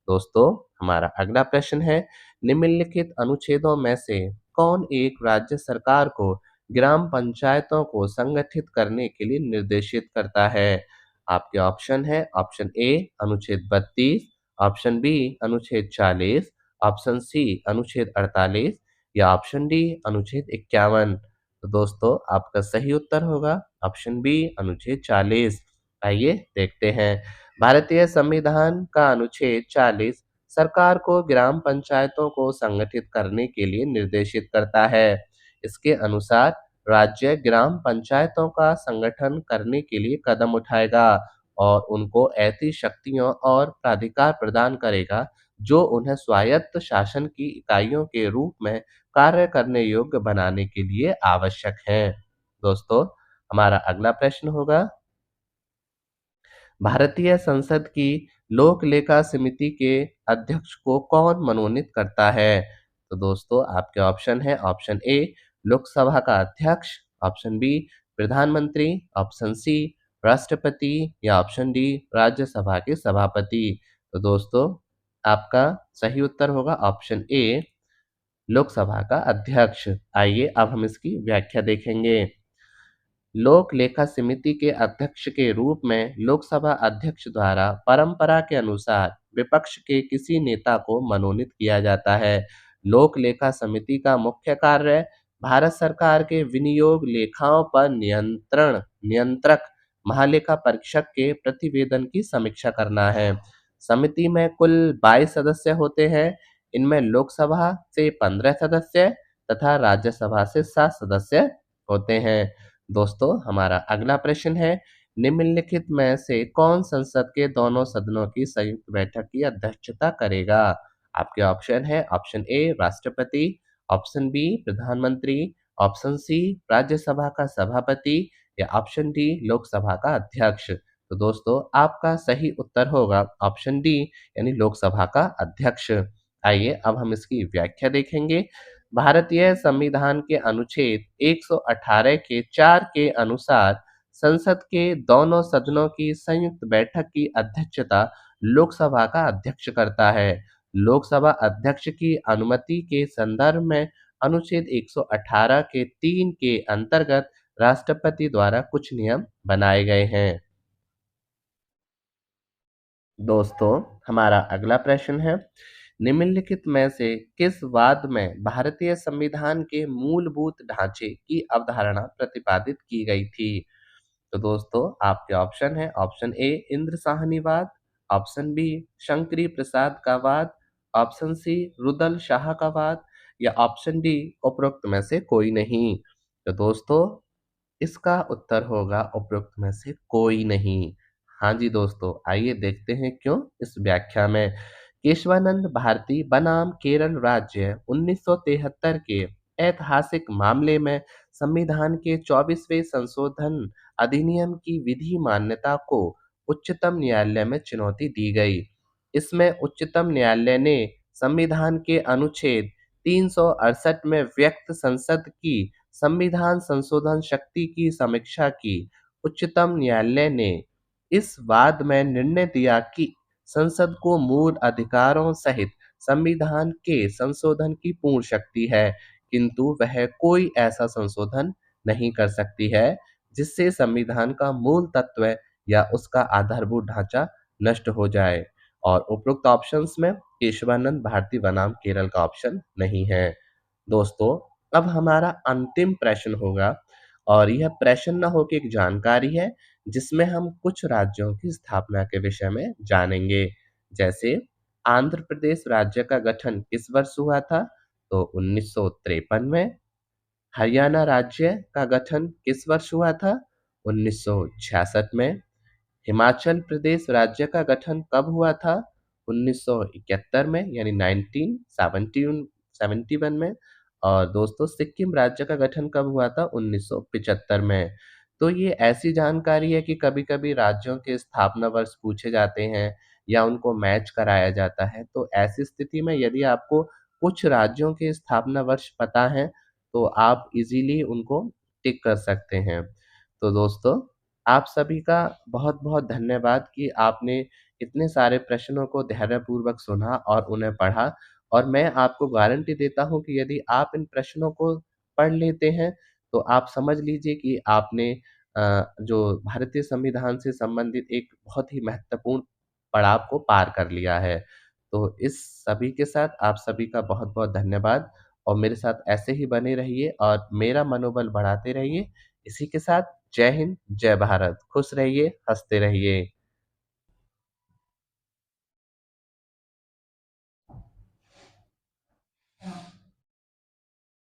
दोस्तों हमारा अगला प्रश्न है, निम्नलिखित अनुच्छेदों में से कौन एक राज्य सरकार को ग्राम पंचायतों को संगठित करने के लिए निर्देशित करता है? आपके ऑप्शन है ऑप्शन ए अनुच्छेद 32, ऑप्शन बी अनुच्छेद 40, ऑप्शन सी अनुच्छेद 48, या ऑप्शन डी अनुच्छेद 51। तो दोस्तों आपका सही उत्तर होगा ऑप्शन बी अनुच्छेद 40। आइए देखते हैं। भारतीय संविधान का अनुच्छेद 40 सरकार को ग्राम पंचायतों को संगठित करने के लिए निर्देशित करता है। इसके अनुसार राज्य ग्राम पंचायतों का संगठन करने के लिए कदम उठाएगा और उनको ऐसी शक्तियों और प्राधिकार प्रदान करेगा जो उन्हें स्वायत्त शासन की इकाइयों के रूप में कार्य करने योग्य बनाने के लिए आवश्यक हैं। दोस्तों, हमारा अगला प्रश्न होगा, भारतीय संसद की लोक लेखा समिति के अध्यक्ष को कौन मनोनीत करता है? तो दोस्तों, आपके ऑप्शन है, ऑप्शन ए लोकसभा का अध्यक्ष, ऑप्शन बी प्रधानमंत्री, ऑप्शन सी राष्ट्रपति या ऑप्शन डी राज्यसभा के सभापति। तो दोस्तों, आपका सही उत्तर होगा ऑप्शन ए लोकसभा का अध्यक्ष। आइए अब हम इसकी व्याख्या देखेंगे। लोक लेखा समिति के अध्यक्ष के रूप में लोकसभा अध्यक्ष द्वारा परंपरा के अनुसार विपक्ष के किसी नेता को मनोनीत किया जाता है। लोक लेखा समिति का मुख्य कार्य भारत सरकार के विनियोग लेखाओं पर नियंत्रक महालेखा परीक्षक के प्रतिवेदन की समीक्षा करना है। समिति में कुल 22 सदस्य होते हैं। इनमें लोकसभा से 15 सदस्य तथा राज्यसभा से 7 सदस्य होते हैं। दोस्तों, हमारा अगला प्रश्न है, निम्नलिखित में से कौन संसद के दोनों सदनों की संयुक्त बैठक की अध्यक्षता करेगा? आपके ऑप्शन है, ऑप्शन ए राष्ट्रपति, ऑप्शन बी प्रधानमंत्री, ऑप्शन सी राज्यसभा का सभापति या ऑप्शन डी लोकसभा का अध्यक्ष। तो दोस्तों, आपका सही उत्तर होगा ऑप्शन डी यानी लोकसभा का अध्यक्ष। आइए अब हम इसकी व्याख्या देखेंगे। भारतीय संविधान के अनुच्छेद 118 के 4 के अनुसार संसद के दोनों सदनों की संयुक्त बैठक की अध्यक्षता लोकसभा का अध्यक्ष करता है। लोकसभा अध्यक्ष की अनुमति के संदर्भ में अनुच्छेद 118 के 3 के अंतर्गत राष्ट्रपति द्वारा कुछ नियम बनाए गए हैं। दोस्तों, हमारा अगला प्रश्न है, निम्नलिखित में से किस वाद में भारतीय संविधान के मूलभूत ढांचे की अवधारणा प्रतिपादित की गई थी? तो दोस्तों, आपके ऑप्शन है, ऑप्शन ए इंद्र साहनीवाद, ऑप्शन बी शंकरी प्रसाद का वाद, ऑप्शन सी रुदल शाह का वाद या ऑप्शन डी उपरोक्त में से कोई नहीं। तो दोस्तों, इसका उत्तर होगा उपरोक्त में से कोई नहीं। हाँ जी दोस्तों, आइए देखते हैं क्यों इस व्याख्या में। केशवानंद भारती बनाम केरल राज्य 1973 के ऐतिहासिक मामले में संविधान के 24वें संशोधन अधिनियम की विधि मान्यता को उच्चतम न्यायालय में चुनौती दी गई। इसमें उच्चतम न्यायालय ने संविधान के अनुच्छेद 368 में व्यक्त संसद की संविधान संशोधन शक्ति की समीक्षा की। उच्चतम न्यायालय ने इस वाद में निर्णय दिया कि संसद को मूल अधिकारों सहित संविधान के संशोधन की पूर्ण शक्ति है, किंतु वह कोई ऐसा संशोधन नहीं कर सकती है जिससे संविधान का मूल तत्व या उसका आधारभूत ढांचा नष्ट हो जाए। और उपरोक्त ऑप्शंस में केशवानंद भारती बनाम केरल का ऑप्शन नहीं है। दोस्तों, अब हमारा अंतिम प्रश्न होगा और यह प्रश्न न होकर एक जानकारी है जिसमें हम कुछ राज्यों की स्थापना के विषय में जानेंगे। जैसे आंध्र प्रदेश राज्य का गठन किस वर्ष हुआ था? तो 1953 में। हरियाणा राज्य का गठन किस वर्ष हुआ था? 1966 में। हिमाचल प्रदेश राज्य का गठन कब हुआ था? 1971 में यानी 1971 में। और दोस्तों, सिक्किम राज्य का गठन कब हुआ था? 1975 में। तो ये ऐसी जानकारी है कि कभी-कभी राज्यों के स्थापना वर्ष पूछे जाते हैं या उनको मैच कराया जाता है। तो ऐसी स्थिति में यदि आपको कुछ राज्यों के स्थापना वर्ष पता है, तो आप इज़िली उनको टिक कर सकते हैं। तो दोस्तों, आप सभी का बहुत-बहुत धन्यवाद कि आपने इतने सारे प्रश्नों को धैर्यपूर्वक सुना और उन्हें पढ़ा। और मैं आपको गारंटी देता हूँ कि यदि आप इन प्रश्नों को पढ़ लेते हैं, तो आप समझ लीजिए कि आपने जो भारतीय संविधान से संबंधित एक बहुत ही महत्वपूर्ण पड़ाव को पार कर लिया है। तो इस सभी के साथ आप सभी का बहुत-बहुत धन्यवाद और मेरे साथ ऐसे ही बने रहिए और मेरा मनोबल बढ़ाते रहिए। इसी के साथ जय हिंद, जय भारत। खुश रहिए, हँसते रहिए।